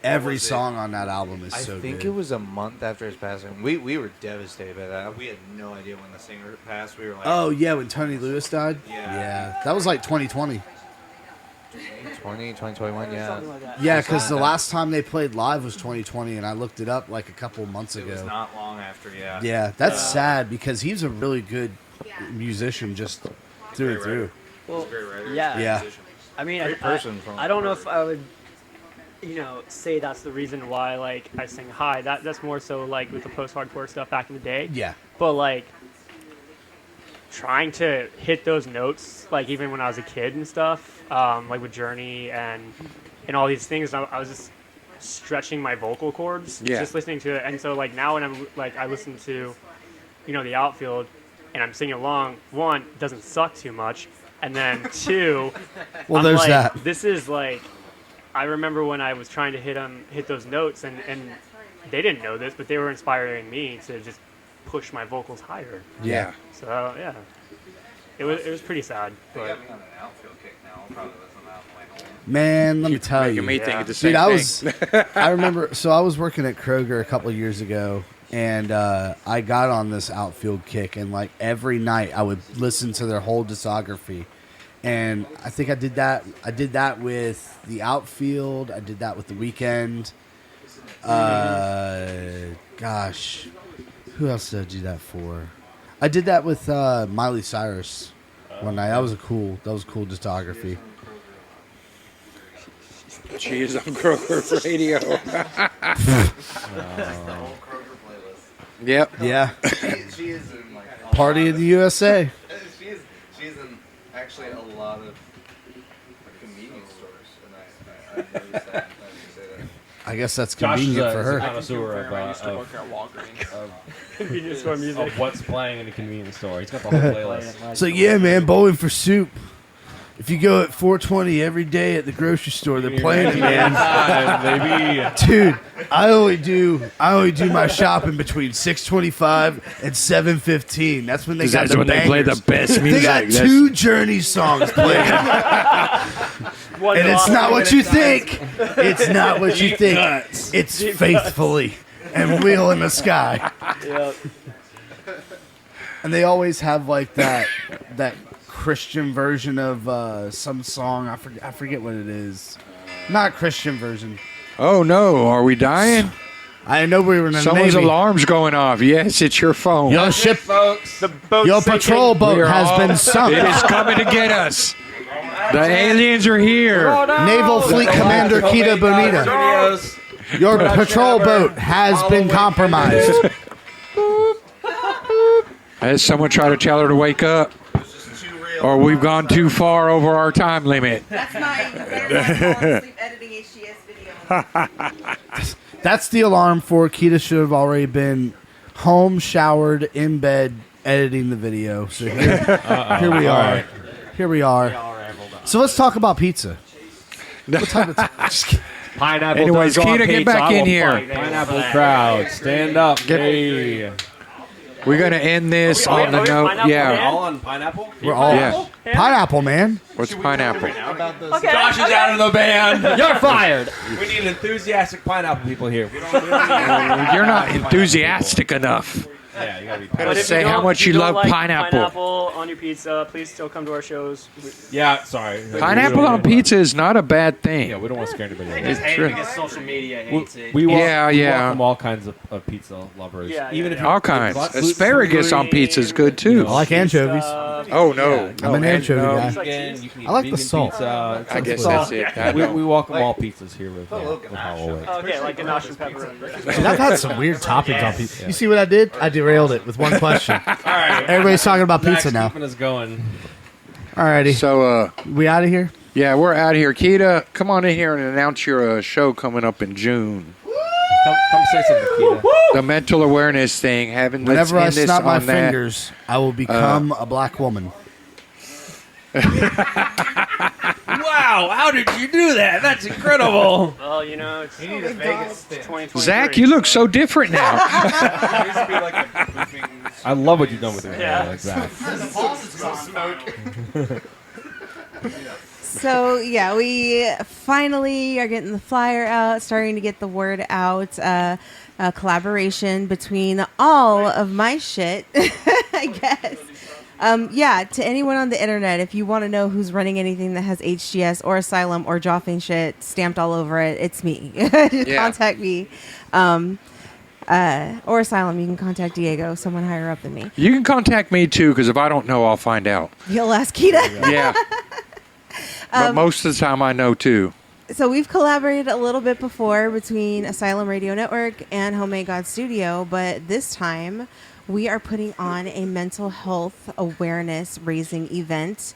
Every song on that album is so I think good. it was a month after his passing. We were devastated by that. We had no idea when the singer passed. We were like, Oh yeah, when Tony Lewis died. Yeah. That was like 2020. 2021, yeah. Yeah, because the last time they played live was 2020, and I looked it up like a couple months it ago. was not long after, yeah. Yeah, that's sad because he's a really good musician, just through and through. Well, great writer. Yeah. I mean, Great person. I don't know if I would, you know, say that's the reason why, like, I sing high. That's more so, like, with the post-hardcore stuff back in the day. Yeah. But, like, trying to hit those notes, like, even when I was a kid and stuff, like with Journey and all these things, I was just stretching my vocal cords, just listening to it. And so, like, now when I'm, like, I listen to, you know, the Outfield, and I'm singing along, one, it doesn't suck too much, and then two, Well, I'm there's like, that. this is, like, I remember when I was trying to hit those notes, and they didn't know this, but they were inspiring me to just push my vocals higher. Yeah. So yeah, it was pretty sad. They But got me on an outfield kick now. I'll probably listen to that on my way home. Man, let me tell you. Making me think of the same Dude, thing. I remember, so I was working at Kroger a couple of years ago, and I got on this Outfield kick, and like every night I would listen to their whole discography. And I think I did that with the Outfield. I did that with The Weeknd. Gosh, who else did I do that for? I did that with Miley Cyrus one night. That was cool discography. She is on Kroger Radio. That's the whole Kroger playlist. Yep. Yeah. She is in like Party of the USA. She's in actually a lot of convenience stores, and I noticed that. I should say that. I guess that's Josh is convenient a for her. connoisseur I used to of, work at Walgreens. convenience store music. of what's playing in a convenience store. He's got the whole playlist. So yeah, man, Bowling for Soup. If you go at 420 every day at the grocery store, they're playing it, man. Baby. Dude, I only do my shopping between 6:25 and 7:15. That's when they got That's the when they play bangers. the best They music. got two Journey songs playing, and it's not what you think. It's not what you think. It's Faithfully and Wheel in the Sky. Yep. And they always have like that Christian version of some song. I forget what it is. Not Christian version. Oh no, are we dying? I know we were in the Someone's Navy. alarm's going off. Yes, it's your phone. Your ship, The boat your sinking. patrol boat We are has all- been sunk. It is coming to get us. The aliens are here. Naval Fleet Commander Kita Bonita. Studios. Your patrol boat has been compromised. Has someone tried to tell her to wake up? Or we've gone too far over our time limit. That's mine. You better not fall asleep editing HGS videos. That's the alarm for Kita should have already been home, showered, in bed, editing the video. So here we are. Right. Here we are. So let's talk about pizza. What type of Pineapple. Anyways, does go on Keita, get pizza. back I in will here. fight. Pineapple crowd, stand up. Hey. We're going to end this Are we- on the are we note. pineapple Yeah. man? All on pineapple? we're all Yeah. pineapple, man. What's pineapple? Okay. Josh is out of the band. You're fired. We need enthusiastic pineapple people here. We don't You're not enthusiastic enough. Yeah, you gotta be But Gotta if pineapple. say you how don't- much if you don't love like pineapple. Pineapple on your pizza. Please still come to our shows. Yeah, sorry. Pineapple on pizza is not a bad thing. Yeah, we don't want to scare anybody. They away. just hate true. it because social media hates it. We Yeah, yeah. welcome all kinds of pizza lovers. Yeah, Even yeah, if yeah. you're All kinds. gluten-free, Asparagus on pizza is good too. I like anchovies. Oh no, Yeah, no, I'm an anchovy no. guy. vegan, you can eat I like the vegan salt. Pizza. I guess Salt. that's it. I We know. welcome all pizzas here with Halloween. Okay, like ganache and pepperoni. Dude, I've had some weird toppings on pizza. You see what I did? I derailed it with one question. All right, Everybody's talking about pizza Zach's now. keeping us going. Alrighty. So We out of here? yeah, we're out here. Keita, come on in here and announce your show coming up in June. Come say something, Keita. The mental awareness thing. Whenever I let's end this snap my on that. fingers, I will become a black woman. Wow, how did you do that? That's incredible. Well, you know, it's Vegas 2023. Zach, you look so different now. I love what you've done with your Yeah. hair like that. So yeah, we finally are getting the flyer out, starting to get the word out. A collaboration between all of my shit, I guess. Yeah, to anyone on the internet, if you want to know who's running anything that has HGS or Asylum or Joffing shit stamped all over it, it's me. Contact me. Or Asylum, you can contact Diego, someone higher up than me. You can contact me too, because if I don't know, I'll find out. You'll ask Kita. Yeah. But most of the time, I know too. So we've collaborated a little bit before between Asylum Radio Network and Homemade God Studio, but this time we are putting on a mental health awareness raising event.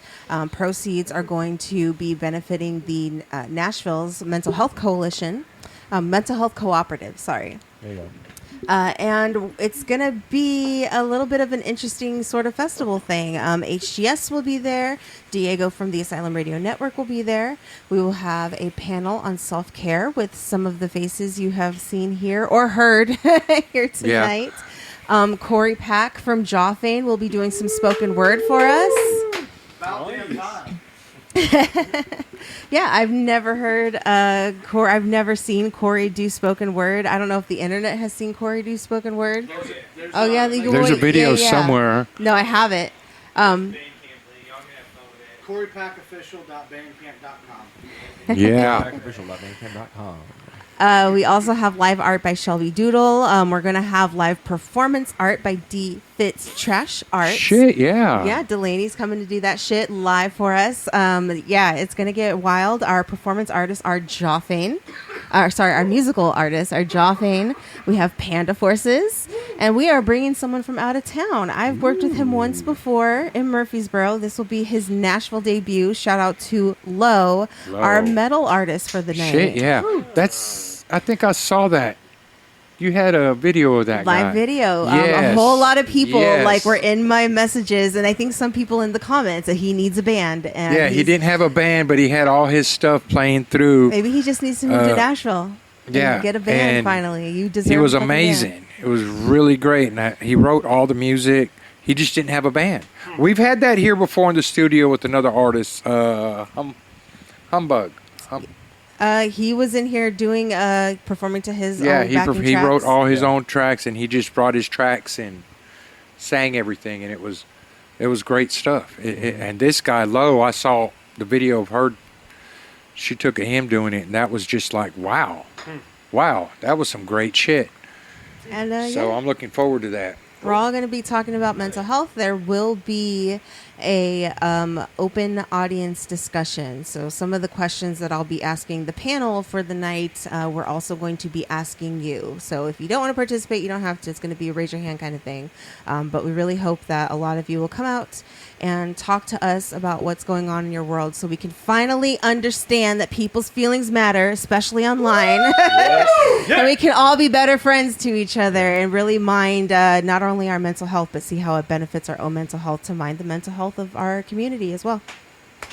Proceeds are going to be benefiting the Nashville's Mental Health Coalition, Mental Health Cooperative, sorry. There you go. And it's going to be a little bit of an interesting sort of festival thing. HGS will be there. Diego from the Asylum Radio Network will be there. We will have a panel on self-care with some of the faces you have seen here or heard here tonight. Corey Pack from Joffane will be doing some spoken word for us. Yeah, I've never heard I've never seen Corey do spoken word. I don't know if the internet has seen Corey do spoken word. Oh yeah, There's a video somewhere. No, I haven't. CoreyPackOfficial.bandcamp.com. Yeah. Official.bandcamp.com. We also have live art by Shelby Doodle. We're going to have live performance art by D. Fitz Trash Art. Shit, yeah. Yeah, Delaney's coming to do that shit live for us. Yeah, it's going to get wild. Our performance artists are Joffane. Our musical artists are Joffane. We have Panda Forces. And we are bringing someone from out of town. I've worked with him once before in Murfreesboro. This will be his Nashville debut. Shout out to Low, our metal artist for the night. Shit, yeah. I think I saw that. You had a video of that Live guy. video. Yes. A whole lot of people Yes. were in my messages, and I think some people in the comments that he needs a band. And Yeah, he didn't have a band, but he had all his stuff playing through. Maybe he just needs to move to Nashville. And Yeah, get a band and finally. You deserve. He was a fucking band. amazing. It was really great, and he wrote all the music. He just didn't have a band. We've had that here before in the studio with another artist, Humbug. He was in here doing performing to his Yeah, own backing he tracks. wrote all his own tracks, and he just brought his tracks and sang everything, and it was great stuff. And this guy Lo, I saw the video of her. She took of him doing it, and that was just like wow, that was some great shit. And So I'm looking forward to that. We're all going to be talking about mental health. There will be a open audience discussion. So some of the questions that I'll be asking the panel for the night, we're also going to be asking you. So if you don't want to participate, you don't have to. It's going to be a raise your hand kind of thing. But we really hope that a lot of you will come out and talk to us about what's going on in your world so we can finally understand that people's feelings matter, especially online. And we can all be better friends to each other and really mind not only our mental health, but see how it benefits our own mental health to mind the mental health of our community as well.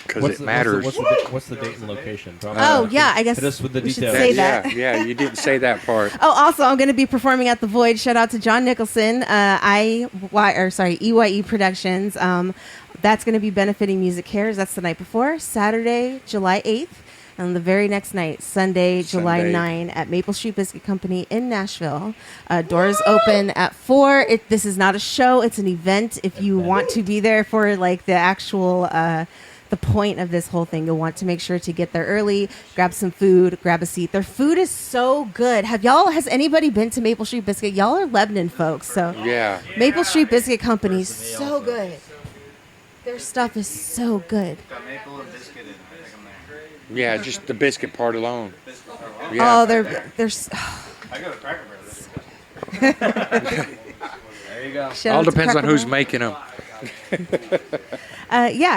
Because it matters. What's the date and location? Yeah, I guess hit us with the we should details. say that. Yeah, you didn't say that part. Oh, also, I'm going to be performing at the Void. Shout out to John Nicholson, EYE Productions. That's going to be benefiting Music Cares. That's the night before, Saturday, July 8th. And the very next night, Sunday, July 9, at Maple Street Biscuit Company in Nashville. Doors open at 4. This is not a show. It's an event. If you want to be there for like the actual the point of this whole thing, you'll want to make sure to get there early, grab some food, grab a seat. Their food is so good. Has anybody been to Maple Street Biscuit? Y'all are Lebanon folks, so Yeah. Maple Street Biscuit Company is so good. Their stuff is so good. Got maple and biscuit in it. I think I'm there. Yeah, just the biscuit part alone. Oh, they're I go to Cracker Barrel. There you go. Shout All out to depends on Cracker who's Barrel. making them.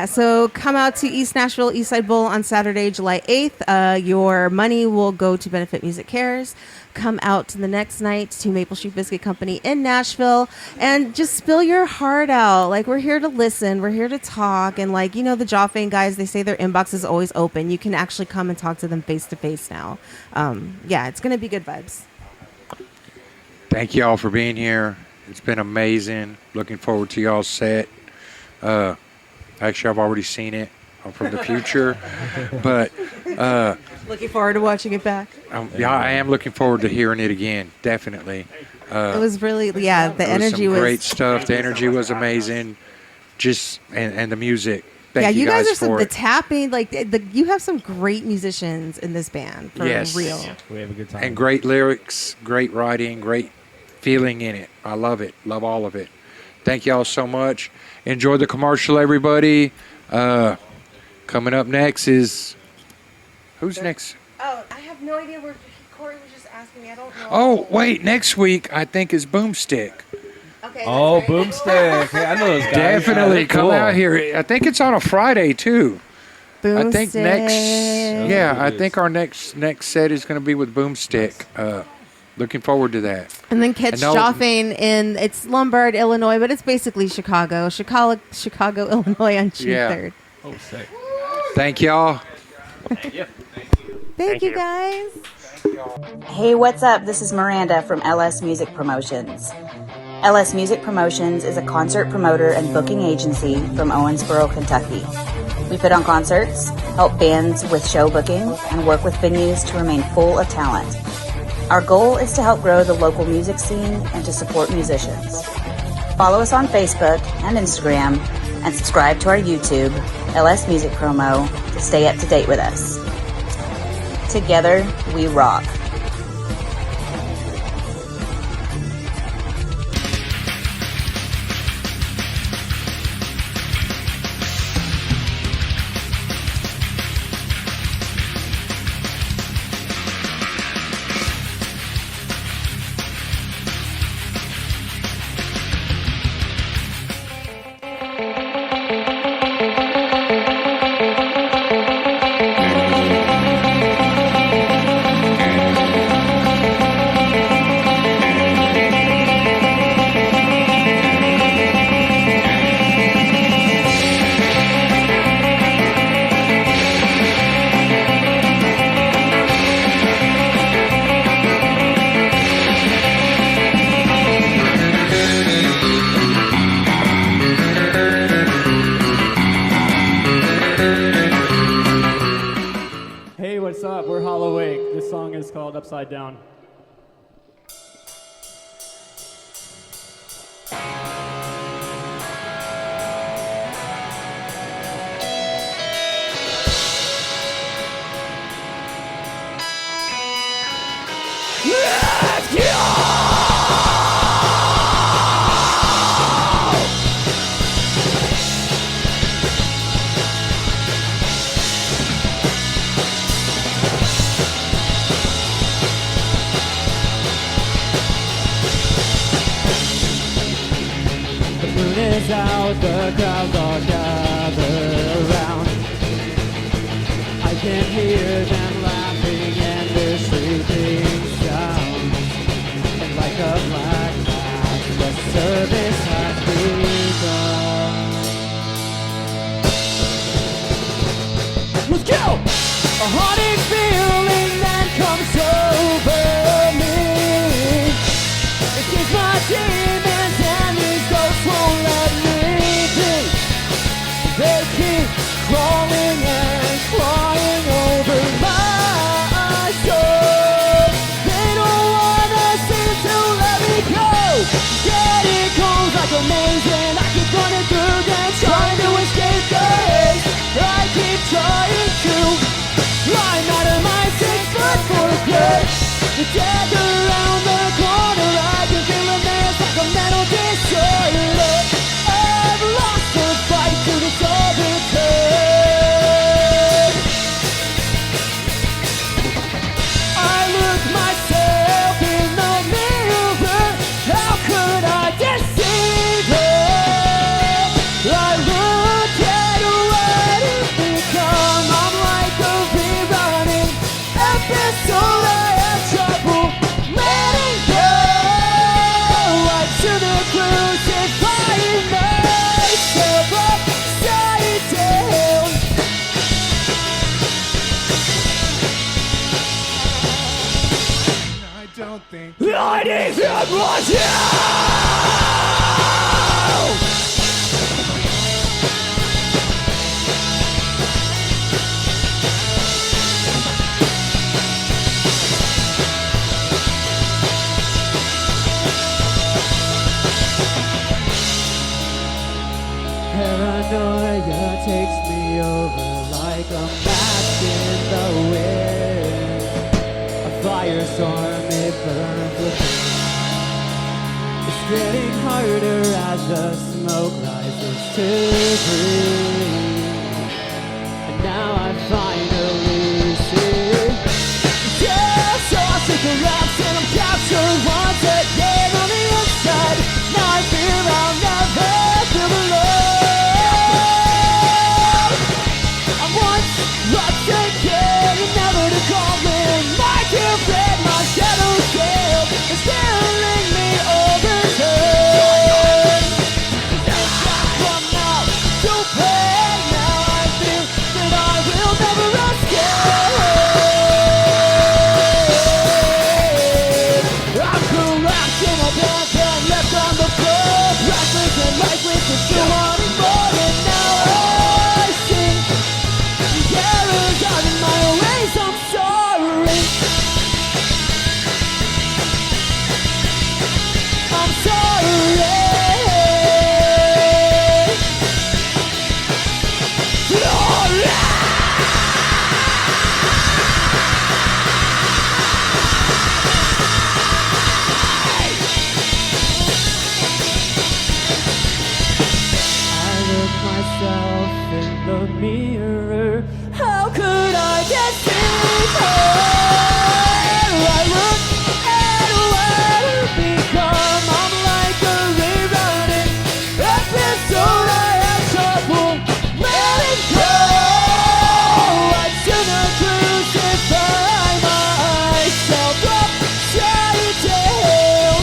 So come out to East Nashville East Side Bowl on Saturday, July 8th. Your money will go to Benefit Music Cares. Come out to the next night to Maple Street Biscuit Company in Nashville and just spill your heart out. Like, we're here to listen. We're here to talk. And like, the Jawfane guys, they say their inbox is always open. You can actually come and talk to them face to face now. It's going to be good vibes. Thank you all for being here. It's been amazing. Looking forward to y'all's set. Actually, I've already seen it. I'm from the future. But Looking forward to watching it back. I am looking forward to hearing it again. Definitely. It was really, the energy some was great stuff. The energy was amazing. And the music. Thank you guys are for the it. tapping, you have some great musicians in this band, for Yes. real. We have a good time. And great lyrics, great writing, great feeling in it. I love it. Love all of it. Thank y'all so much. Enjoy the commercial, everybody. Coming up next is... Who's next? Oh, I have no idea where Corey was just asking me. I don't know. Oh, wait. Next week, I think, is Boomstick. Okay. Oh, Boomstick. Hey, I know those guys. Definitely Yeah, come cool. out here. I think it's on a Friday, too. I think Boomstick. I think our next set is going to be with Boomstick. Looking forward to that. And then catch And no- Jawfane it's Lombard, Illinois, but it's basically Chicago, Illinois on June Yeah. 3rd. Oh, sick. Thank y'all. Thank you, guys. Hey, what's up? This is Miranda from LS Music Promotions. LS Music Promotions is a concert promoter and booking agency from Owensboro, Kentucky. We put on concerts, help bands with show booking, and work with venues to remain full of talent. Our goal is to help grow the local music scene and to support musicians. Follow us on Facebook and Instagram and subscribe to our YouTube, LS Music Promo, to stay up to date with us. Together, we rock. Hey, what's up? We're Hollow Wake. This song is called Upside Down. Let's go! service out, the crowds all gather around. I can hear them laughing and their shrieking sounds. And like a black mass, the service has begun. Let's go! A haunting feeling that comes over me. It keeps my demons and these ghosts won't let me be. They keep crawling and flying over my soul. They don't wanna seem to let me go. Yet it goes like a maze and I keep running through them, trying to escape the haze. I keep trying to climb out of my 6-foot fortress. The death around the corner, I can feel a mess like a mental disorder. I've lost the fight to the solitude. I look myself in the mirror. How could I deceive her? I look at what it's become. I'm like a rerunning episode. I have trouble letting go. I shouldn't crucify myself upside down. I don't think I need to watch you! Paranoia takes me over like a mask in the wind. A firestorm, it burns within. It's getting harder as the smoke rises to breathe. And now I finally see. Yeah, so I take a rest and I'm captured once again on the inside. Now I fear I'll never feel alone. I'm once lost again, never to call in. My dear friend, my shadow tail is staring me over turn. It's not come out to play. Now I feel that I will never escape. I'm collapsing, my pants and left on the floor. Breathless and lifeless and still wanting more. And now I sing. The errors are in my ways, I'm sorry. I'm sorry. I look myself in the mirror. How could I deceive her? I look at what I've become. I'm like a rerunning episode. I have trouble letting go. I shouldn't crucify myself upside down.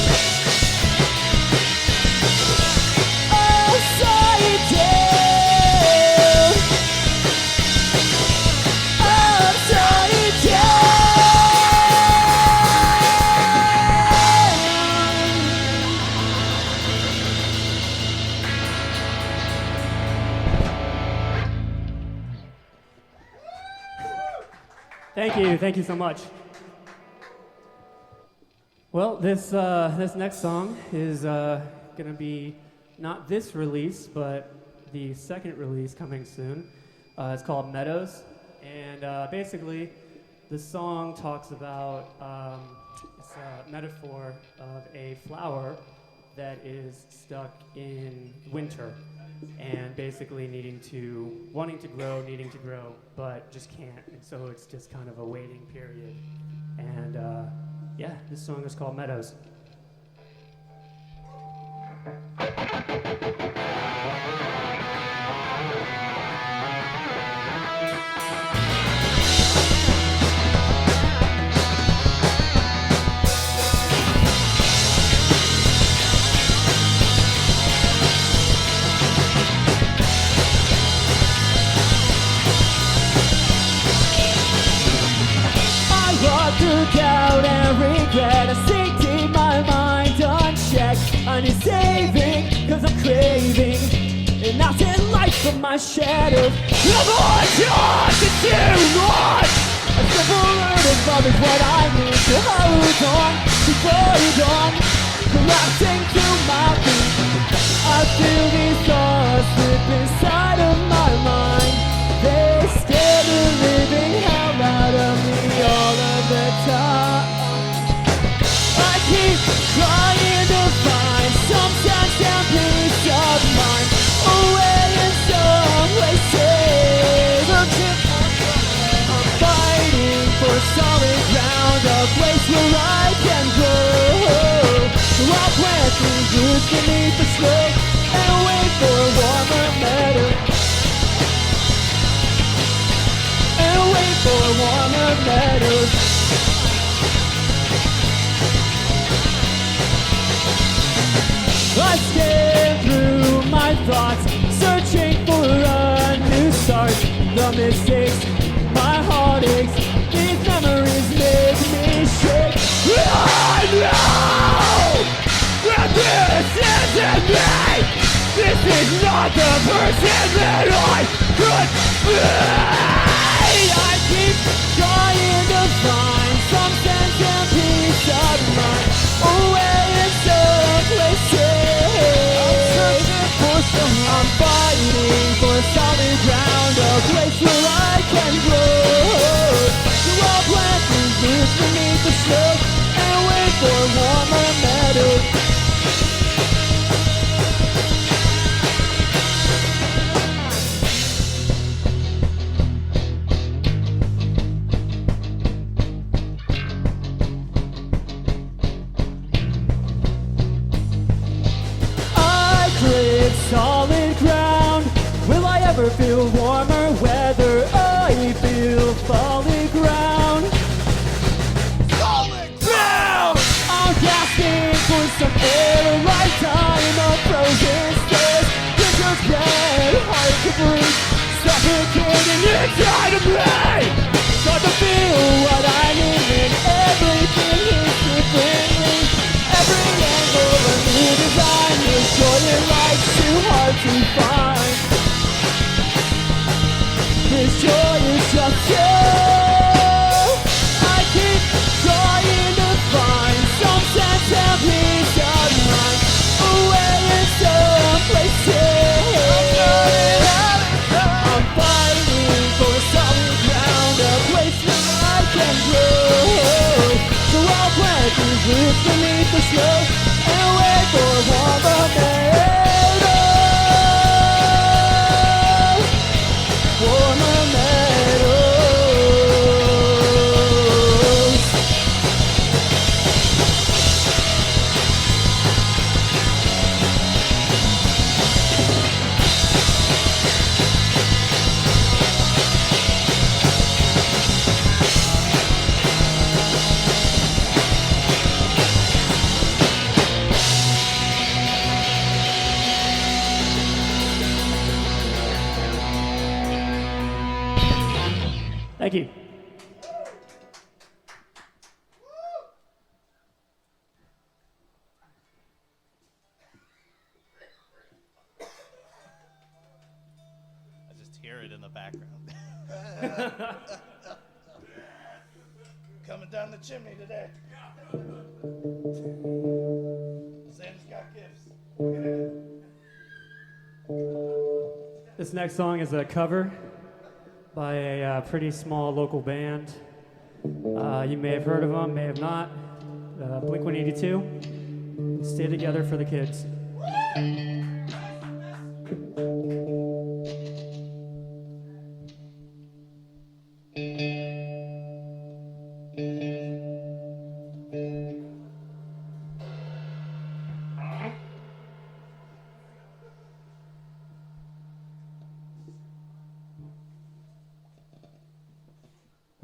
Upside down. Upside down. Thank you so much. Well, this next song is gonna be not this release, but the second release coming soon. It's called Meadows, and basically, the song talks about it's a metaphor of a flower that is stuck in winter, and basically wanting to grow, but just can't, and so it's just kind of a waiting period. And yeah, this song is called Meadows. from my shadows. I've always tried to do much. A simple word of love is what I need to hold on, to hold on, collapsing to my feet. I feel these thoughts slip inside of my mind. They scare the living hell out of me all of the time. I keep trying to find some sense and peace of mind away in some places. I'm fighting for solid ground, a place where I can go. So I'll plant these roots beneath the snow and wait for warmer meadows. And wait for warmer meadows. I scan through my thoughts, searching for a new start. The mistakes, my heartaches, these memories make me shake. I know that this isn't me. This is not the person that I could be. I keep trying to find some sense and peace of mind away in some places. I'm fighting for solid ground, a place where I can grow. So I'll plant these roots beneath the snow and wait for warmer meadows. Solid ground. Will I ever feel warmer weather? I feel solid ground. Solid ground. I'm gasping for some air, a lifetime of frozen stairs. This is get hard to breathe, suffocating inside of me. Start to feel what I need, and everything is differently. Every angle a new design, this joy in life's too hard to find. This joy is just you. I keep trying to find some sense of peace of mind away in some places. I'm fighting for solid ground, a place where I can grow. So I'll plant these roots beneath the snow and wait for warmer meadows. Warmer meadows. Thank you. I just hear it in the background. Coming down the chimney today. Sam's got gifts. This next song is a cover by a pretty small local band. You may have heard of them, may have not. Blink-182. Stay together for the kids.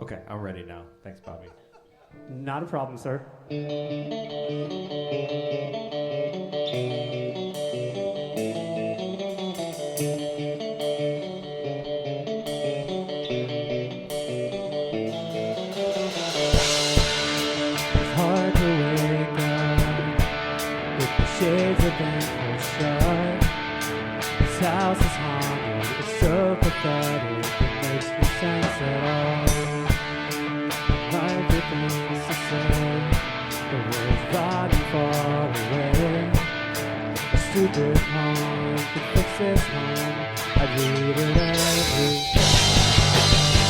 Okay, I'm ready now. Thanks, Bobby. Not a problem, sir. Hard to wake up with the shades of been pushed shut. This house is haunted so pathetic, it makes no sense at all. Life with things to say, the world's riding far away. A stupid home could fix this home, I'd read it every day.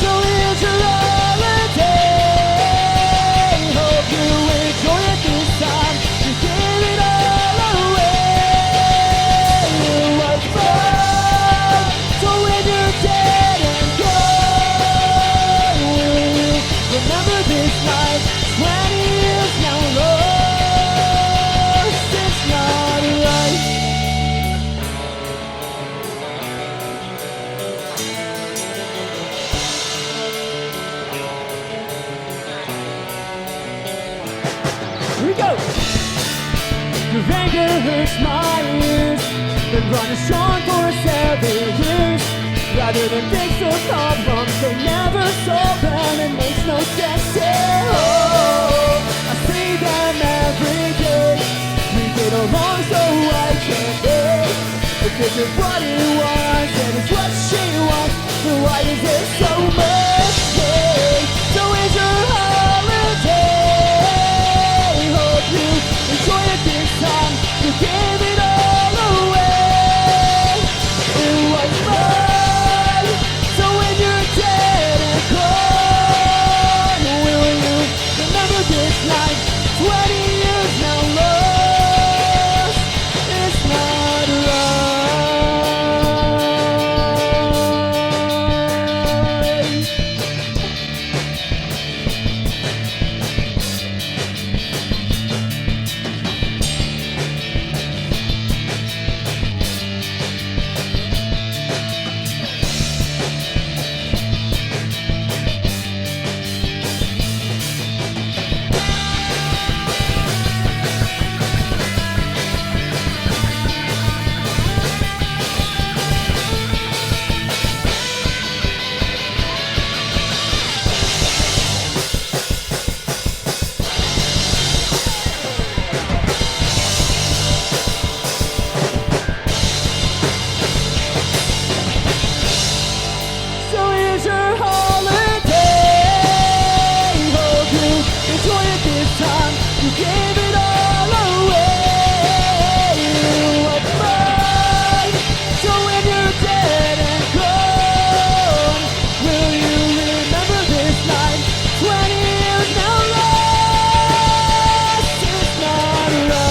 So here's your holiday, hope you enjoy it this time. You give it all away. It was fun. So when you're dead and gone, will you remember this night? 20 years now lost. It's not right. Here we go. Your anger hurts my ears. Been running strong for 7 years. Rather than fix the problems, they never solve them. It makes no sense. Oh, I see them every day. We get along so I can't wait. If this is what he wants and it's what she wants, then why is there so much hate? So is your holiday. Hope you enjoy it this time. You gave it all away. It was fun. So when you're dead and gone, will you remember this night? 20 years now lost. It's not right. So here's your holiday. Hope you enjoy it this time. You gave it all away. What fun. So when you're dead and gone, will you remember this night? 20 years now lost. It's not right.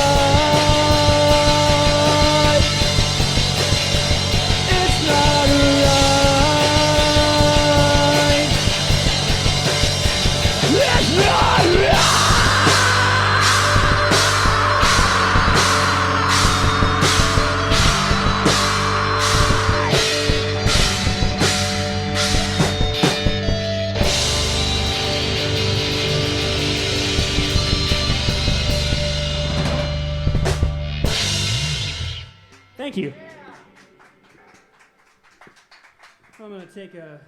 It's not right. It's not right. Thank you. I'm going to take a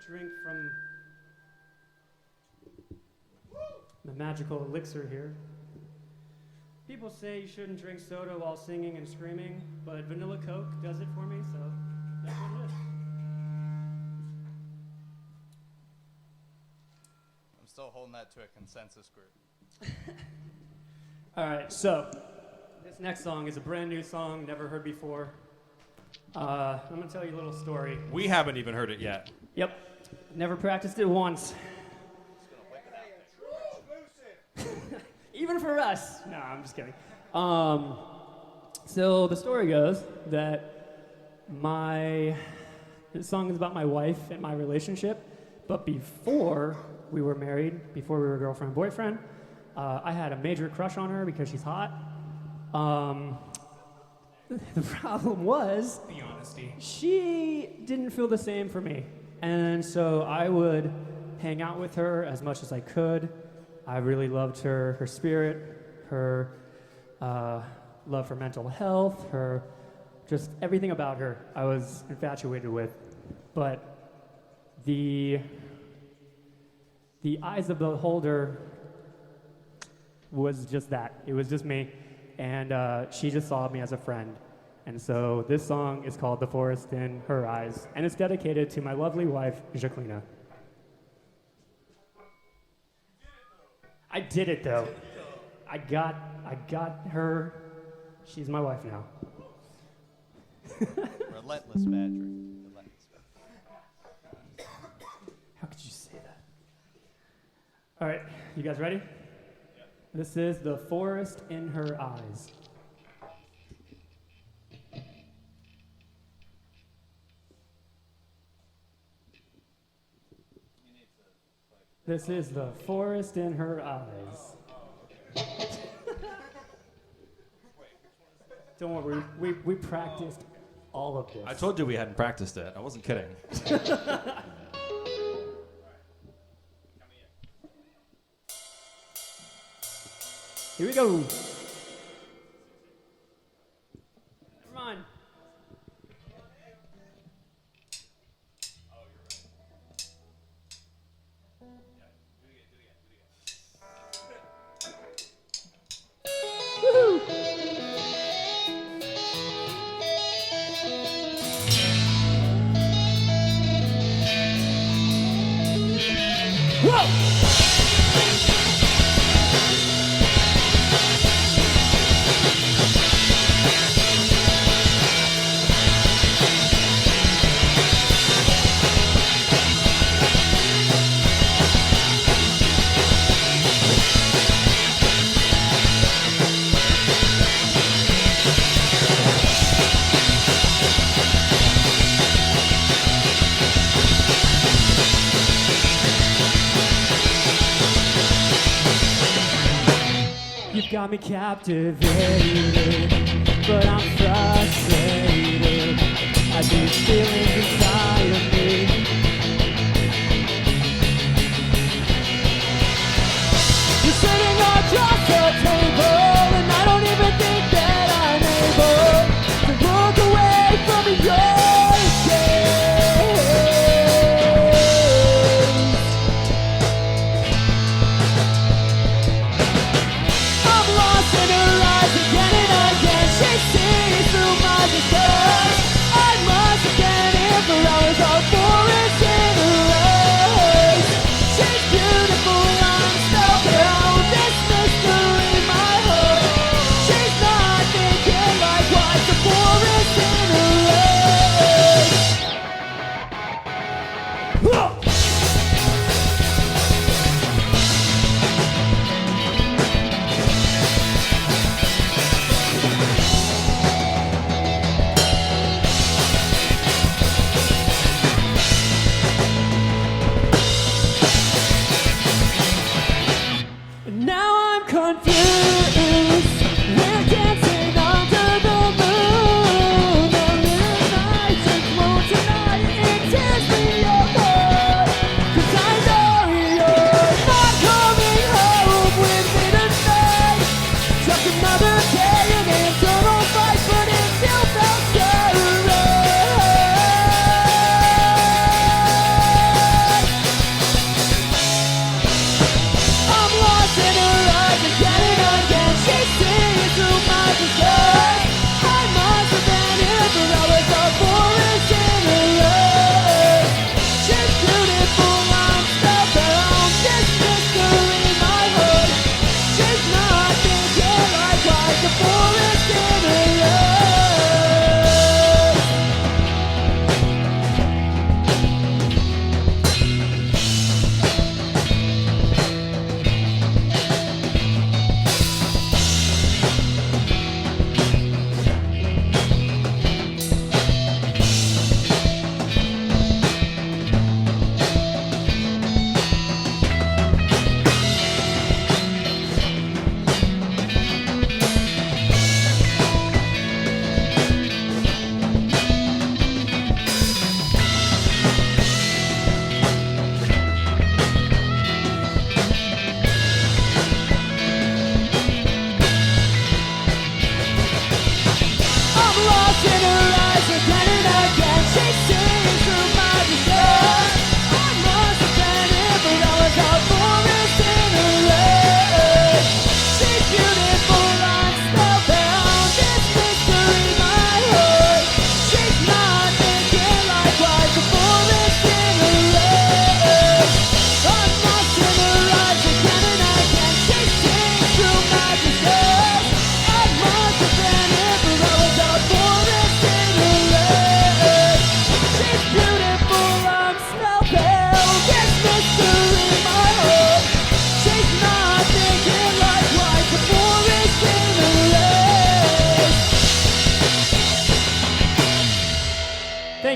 drink from the magical elixir here. People say you shouldn't drink soda while singing and screaming, but vanilla Coke does it for me, so that's what it is. I'm still holding that to a consensus group. All right, so this next song is a brand new song, never heard before. I'm going to tell you a little story. We haven't even heard it yet. Yep, never practiced it once. Even for us. No, I'm just kidding. So the story goes that this song is about my wife and my relationship, but before we were married, before we were girlfriend and boyfriend, I had a major crush on her because she's hot. The problem was, Be honesty. she didn't feel the same for me. And so I would hang out with her as much as I could. I really loved her spirit, her love for mental health, her just everything about her I was infatuated with. But the eyes of the beholder was just that. It was just me. And she just saw me as a friend. And so this song is called The Forest in Her Eyes, and it's dedicated to my lovely wife, Jacqueline. I did it though. I got her. She's my wife now. Relentless badgering. Relentless badgering. How could you say that? All right, you guys ready? Yep. This is The Forest in Her Eyes. This is The Forest in Her Eyes. Don't worry, we practiced all of this. I told you we hadn't practiced it. I wasn't kidding. Here we go. Never mind. You've got me captivated, but I'm frustrated. I do feelings inside of me. You're sitting across the table, and I don't even think that I'm able to look away from your gaze. I'm lost in her eyes again and again.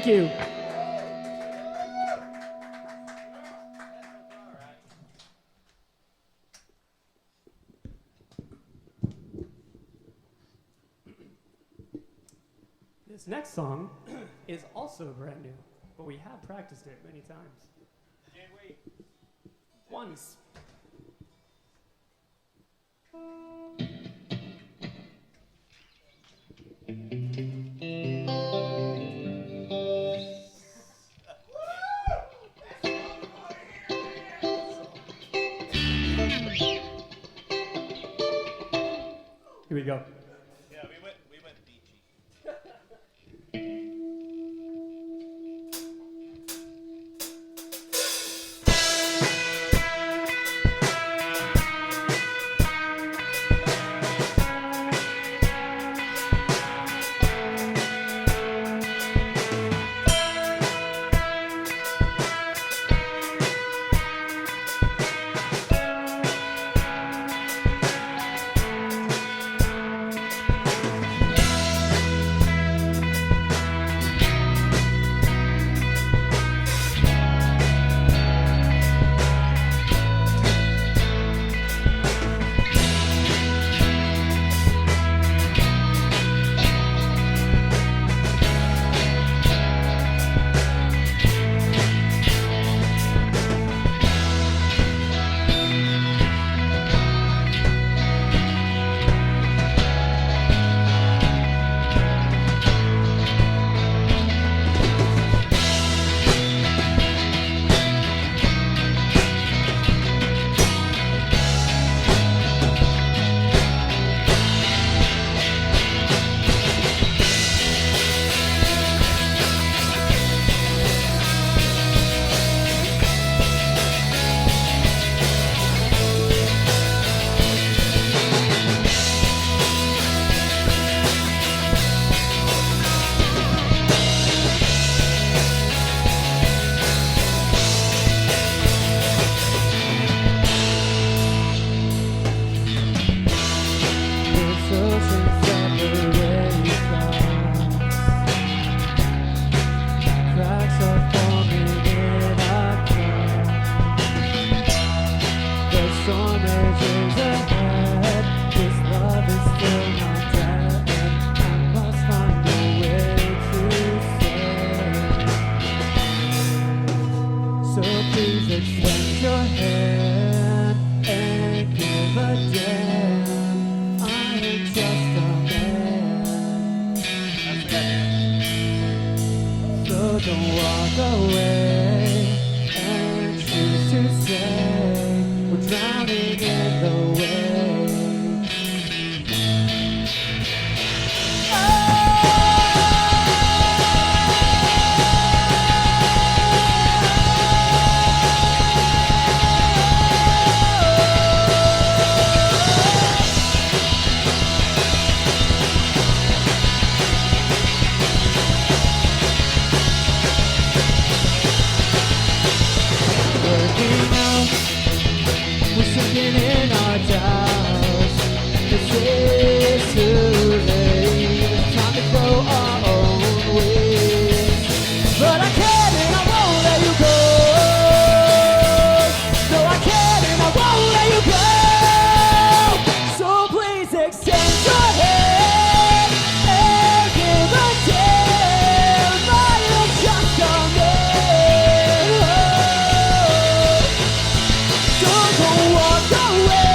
Thank you. This next song is also brand new, but we have practiced it many times. Can't wait. Once. Here we go. Yeah, we went beachy. Don't walk away and choose to say we're drowning in the waves. We're sinking in our doubts. This is too late. It's time to go our own ways. But I can't and I won't let you go. No, I can't and I won't let you go. So please extend your hand and give a damn. I am just a man. Don't walk away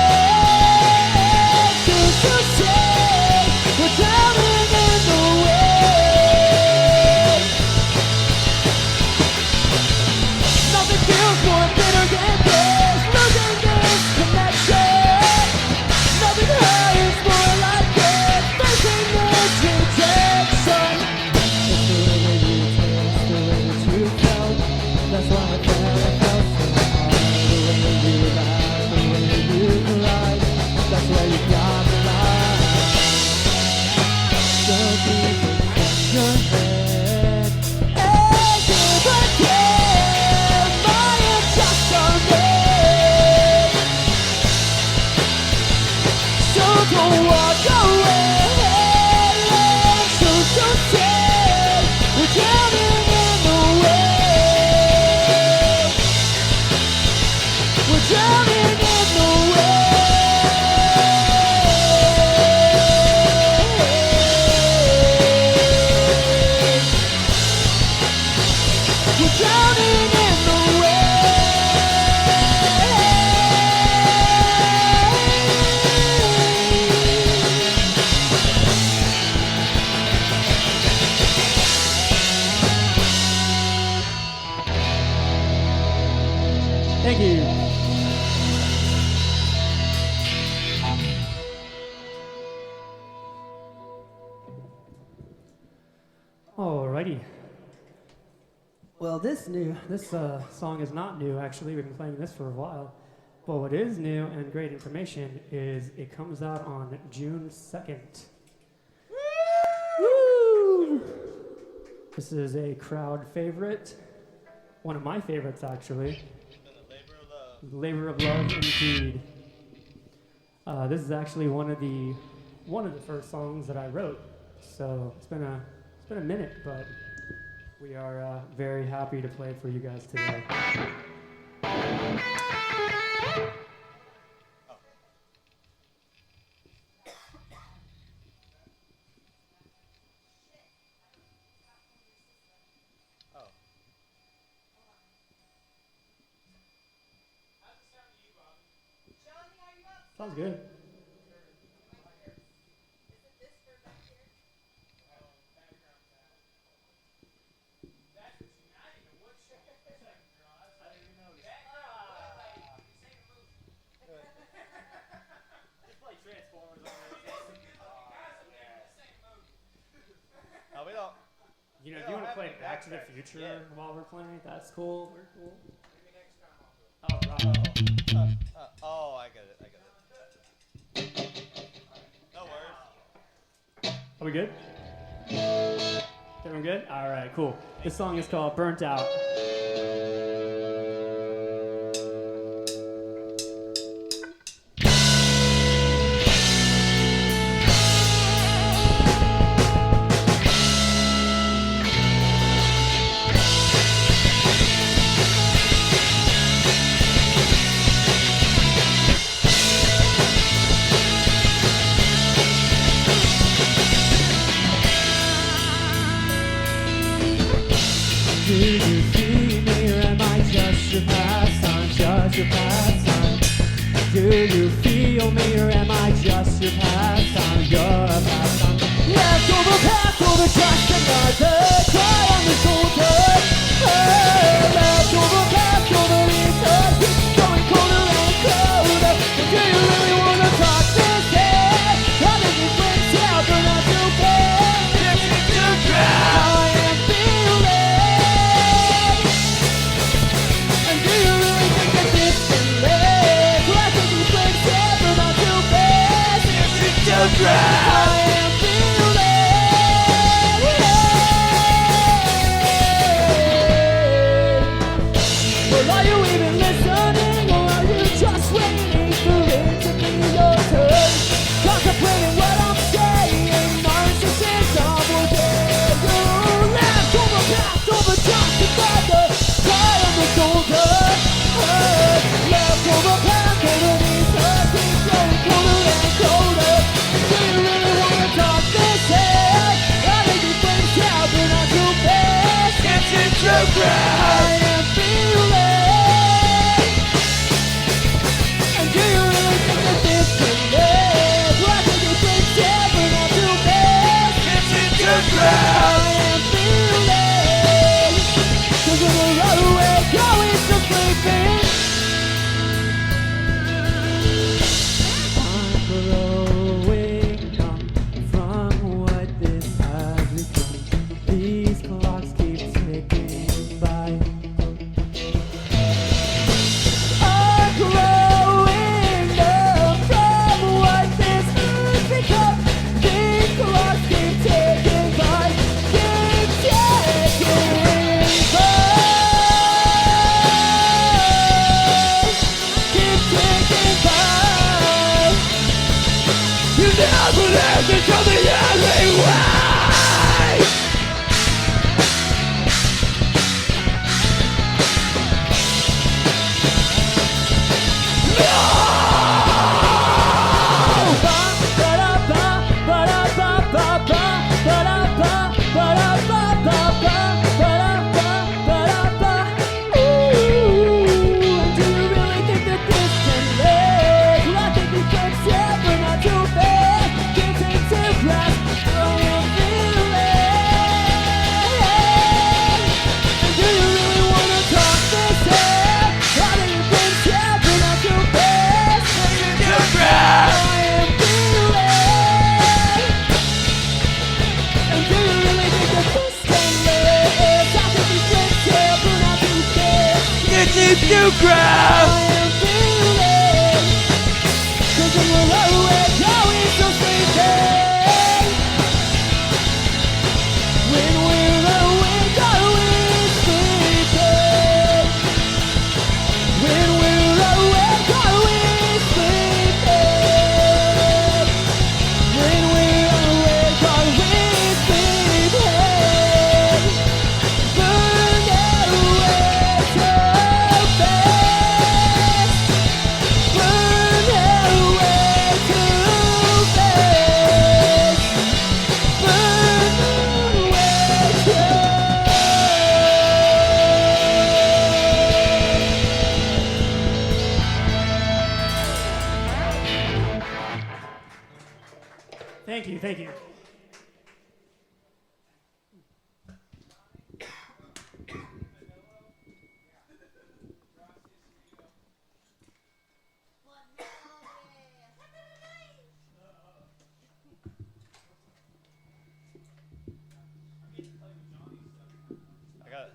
Thank you. Alrighty. Well, this song is not new. Actually, we've been playing this for a while. But what is new and great information is it comes out on June 2nd. Woo! This is a crowd favorite. One of my favorites, actually. Labor of Love, indeed. This is actually one of the first songs that I wrote. So it's been a minute, but we are very happy to play it for you guys today. Sounds good. You know, do you want to play Back to the Future while we're playing? That's cool. We're cool. Oh, right. I get it. No worries. Are we good? Everyone good? All right, cool. This song is called Burnt Out. Do you see me, or am I just your pastime, just your pastime? Do you feel me, or am I just your pastime, your pastime? Leftover past, over just another cry on the shoulder. Oh, leftover past, over these hurts, going colder and colder. Do you really want to talk this head? I think it breaks out, but not too bad. It's too dry. I am feeling. I am feeling. Well, are you even listening, or are you just waiting for it to be your turn? Contemplating what I'm saying, narcissism will get you. Leftover past, over just another cry on the shoulder. Leftover past, over these hurts, keep growing colder and colder. Do you really want to talk this head? I think it breaks out, but not too fast. It's in too fast. I am feeling. And do you really think that this can live? I think it breaks out, but not too fast. It's in too fast. I am feeling. 'Cause when the runaway going to sleeping, I'm growing numb from what this has become. These clocks keep ticking by. I'm growing numb from what this has become. These clocks keep ticking by. to grab. I am feeling, 'cause when we're away, going so sleepy. When we're awake, are we sleeping? When we're awake, are we sleeping? When we're awake, are we sleeping? Burn away too fast. Burn away too fast. Burn away too. Thank you, thank you. I got.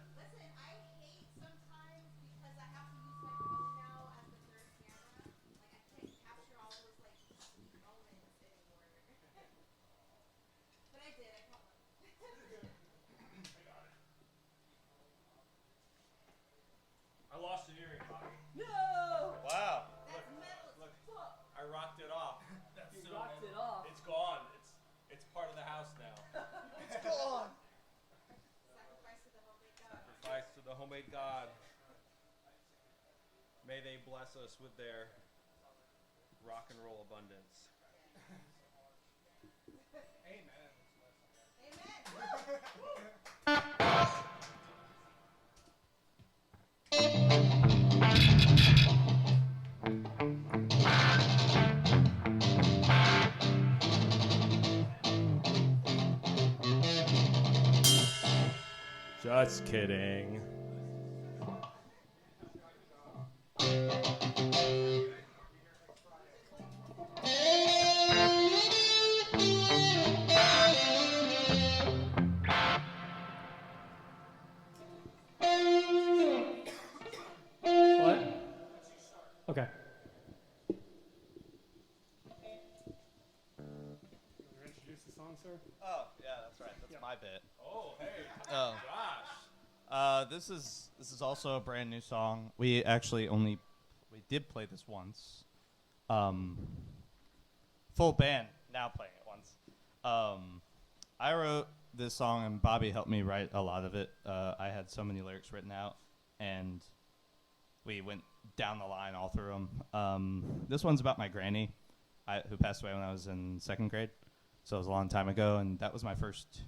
I lost an earring, Bobby. No! Wow. Look, I rocked it off. You rocked it off. It's gone. It's part of the house now. It's gone. Sacrifice to the homemade God. May they bless us with their rock and roll abundance. Just kidding. What? Okay. Introduce the song, sir? Oh, yeah, that's right. That's my bit. Oh, hey. Oh. Gosh. This is also a brand new song. We did play this once. Full band, now playing it once. I wrote this song and Bobby helped me write a lot of it. I had so many lyrics written out and we went down the line all through them. This one's about my granny, who passed away when I was in 2nd grade. So it was a long time ago, and that was my first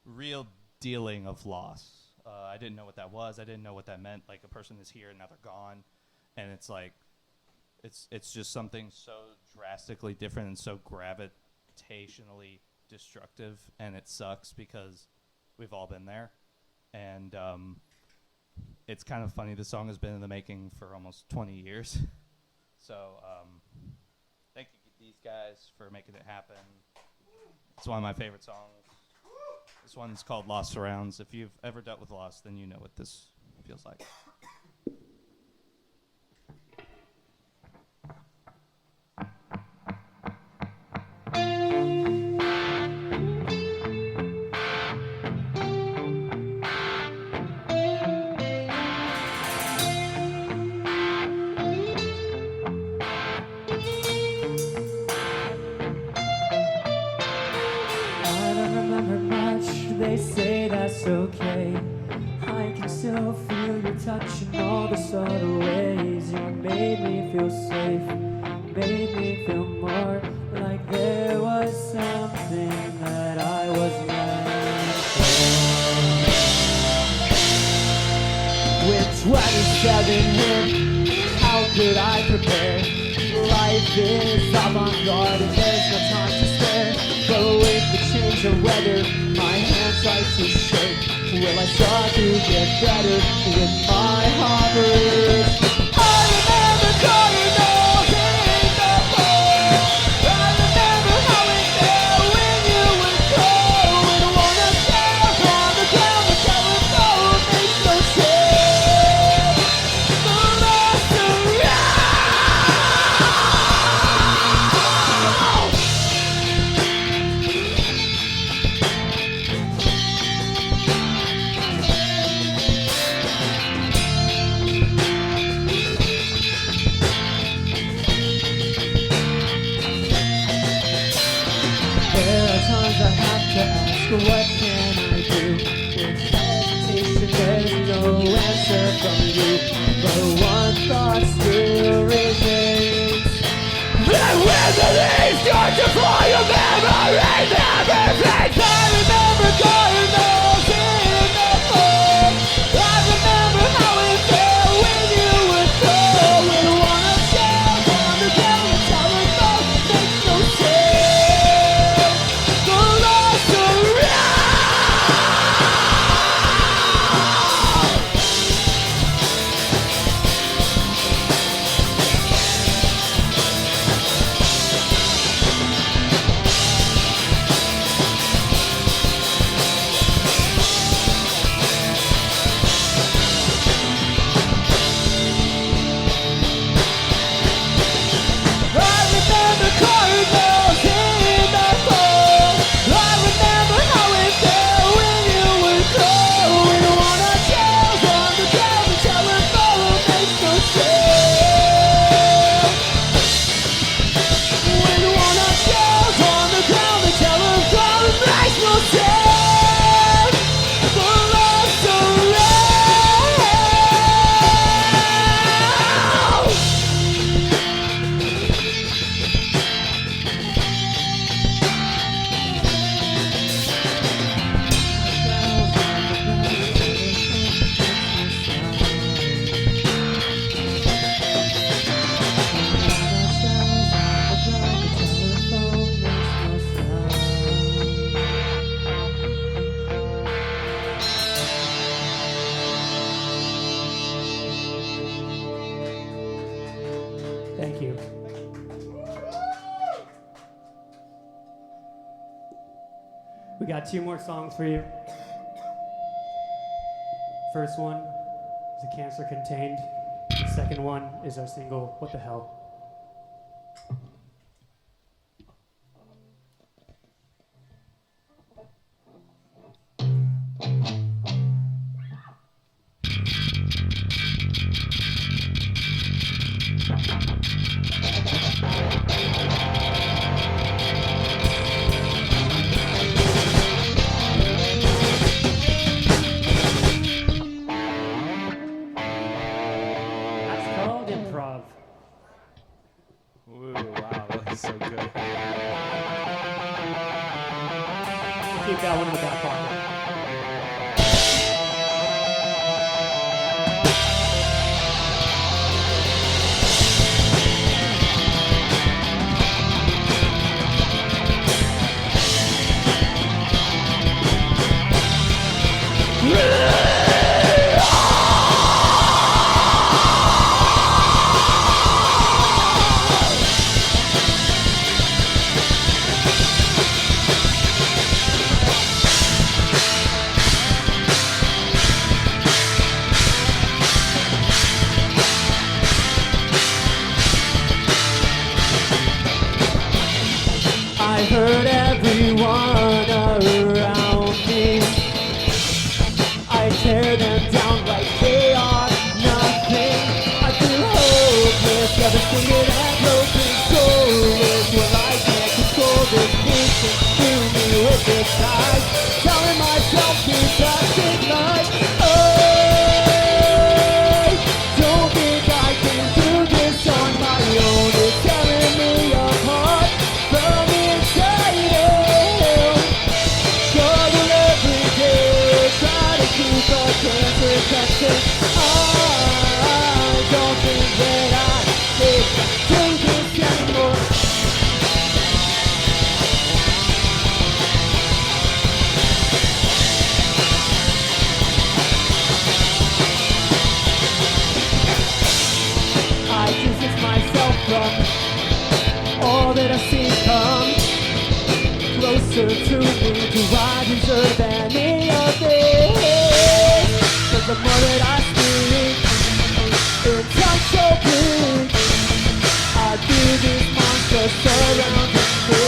real dealing of loss. I didn't know what that was. I didn't know what that meant. Like, a person is here and now they're gone. And it's like, it's just something so drastically different and so gravitationally destructive. And it sucks because we've all been there. And it's kind of funny. The song has been in the making for almost 20 years. So thank you, these guys, for making it happen. It's one of my favorite songs. This one's called Lost Surrounds. If you've ever dealt with loss, then you know what this feels like. I don't remember much, they say that's okay. I can still feel your touch in all the subtle ways. You made me feel safe, made me feel more like there was something that I was meant for. With 27 in, how could I prepare? Life is avant-garde and there's no time to spare. But with the change of weather, my hands start to shake. Will I start to get better with my heart? I remember calling all in the hole. I remember how it felt when you were cold. We don't wanna stare on the ground until we're both makes no sense. to ask, what can I do? With hesitation, there's no answer from you, but one thought still remains. And when the leaves start to fall, your memories never fade. I remember cardinals in the fall. I remember how it felt when you were cold. With one of shells on the ground, the telephone makes no sense. The lost around. Thank you. We got 2 more songs for you. First one is a Cancer Contained. The second one is our single, What the Hell. That's called improv. Ooh, wow, that is so good. Keep that one in the back pocket. I heard everyone around me. I tear them down like they are nothing. I feel hopeless, devastated and broken soulless. Well, I can't control this beast and fill me with its eyes. Telling myself these toxic lies. Oh, don't think I can do this on my own. It's tearing me apart from inside out. Struggle every day, try to keep a cancer contained. I don't think that I can take this anymore. I distance myself from all that I've seen come closer to me. Do I deserve any of this? 'Cause the more that I speak, it sounds so big. I feel this monster surrounding me.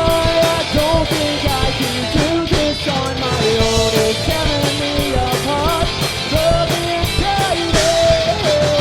I don't think I can do this on my own. It's tearing me apart from inside out.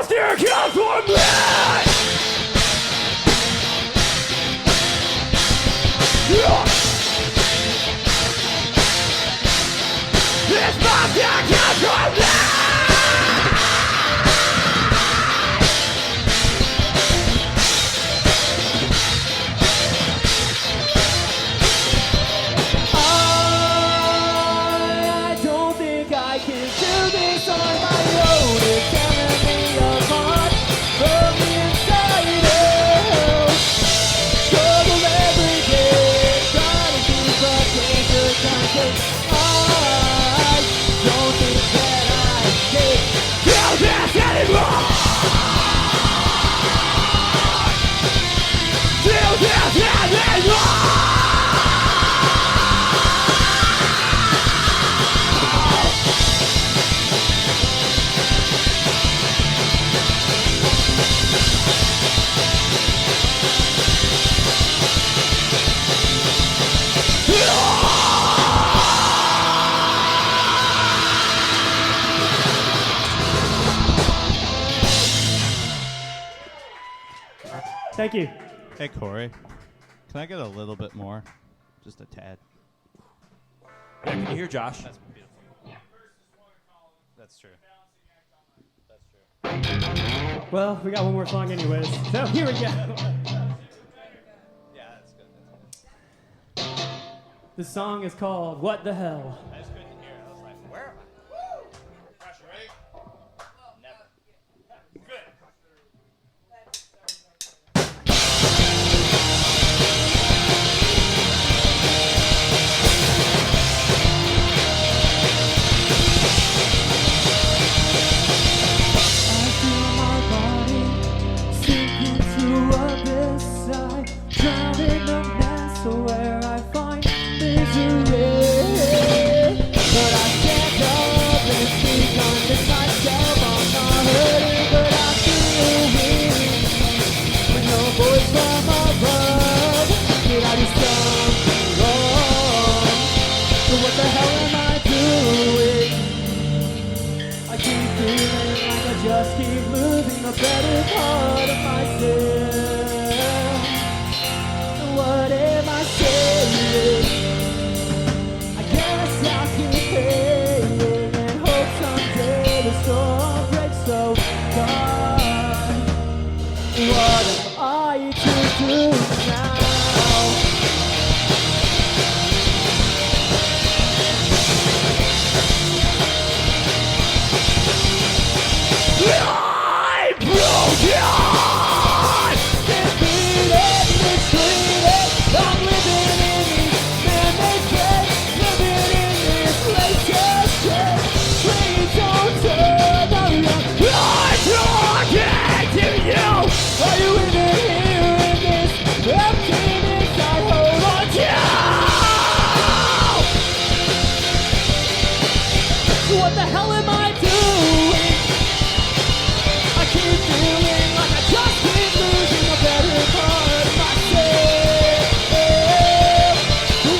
monster come for me. This monster come for me. I don't think I can do this on my own. It's tearing me apart from the inside out. Struggle every day, trying to keep up with the times. I don't think that I can do this anymore. Do this anymore. Thank you. Hey, Corey. Can I get a little bit more? Just a tad. Yeah, can you hear Josh? That's beautiful. That's true. Well, we got one more song anyways. So here we go. Yeah, that's good. The song is called What the Hell. I just couldn't hear it. I was like, where am I? Pressure, right? Never. Good. Drowning the mess where I find misery. But I stand up and speak against myself. I'm not hurting, but I feel weak. With no voice from above, did I do something wrong? So what the hell am I doing? I keep feeling like I just keep losing the better part of myself. What am I saying? I guess I'll keep paying and hope someday the storm breaks. So God, what am I to do now? I'm broken! Defeated, mistreated. I'm living in these man-made places, living in this latest shit. Please don't turn around. I'm talking to you. Are you even here in this emptiness I hold on to? What the hell am I doing? I keep feeling like I just keep losing a better part of myself.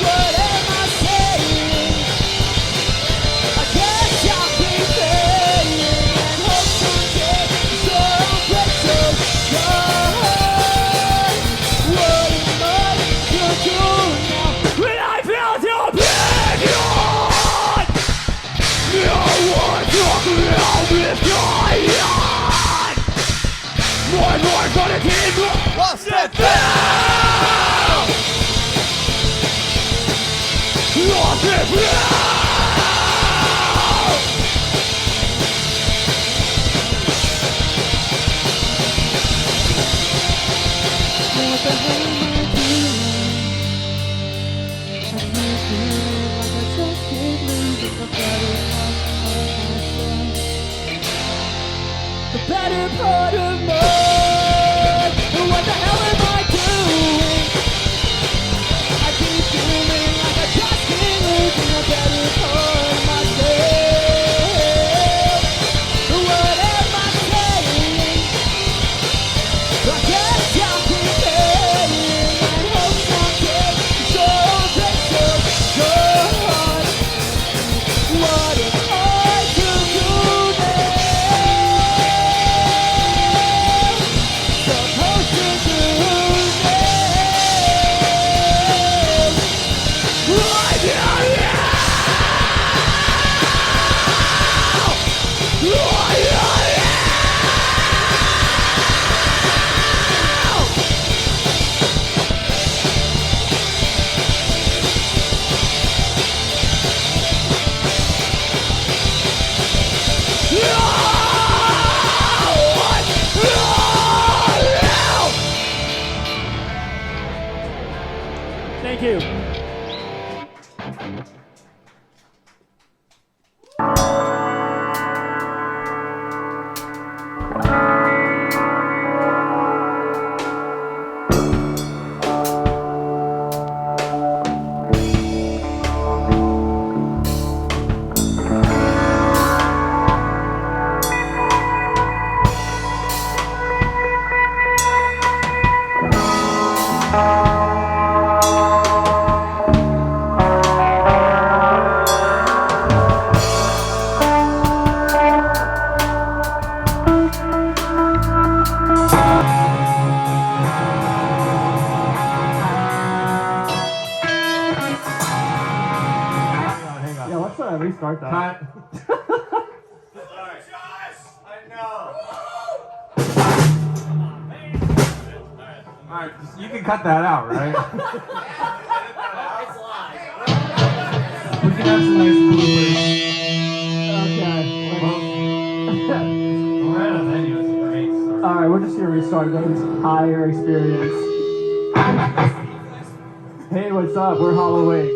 What am I saying? I guess I'll keep paying and hope someday the storm breaks. So God, what am I to do now when I feel so big? No one talking about this guy. More and more gonna keep lost and found. Lost and found. What the hell am I doing? I keep feeling like I just keep losing the better part of myself. The better part of myself. What the hell am I doing? I keep feeling like I just keep losing a better part of myself. What am I saying? I guess I'll keep paying and hope someday the storm breaks. So God, what am I to do now? Thank you. Yeah, let's restart that. Alright, you can cut that out, right? We can have some nice bloopers. Okay. Alright, we're just gonna restart the entire experience. Hey, what's up? We're Holloway.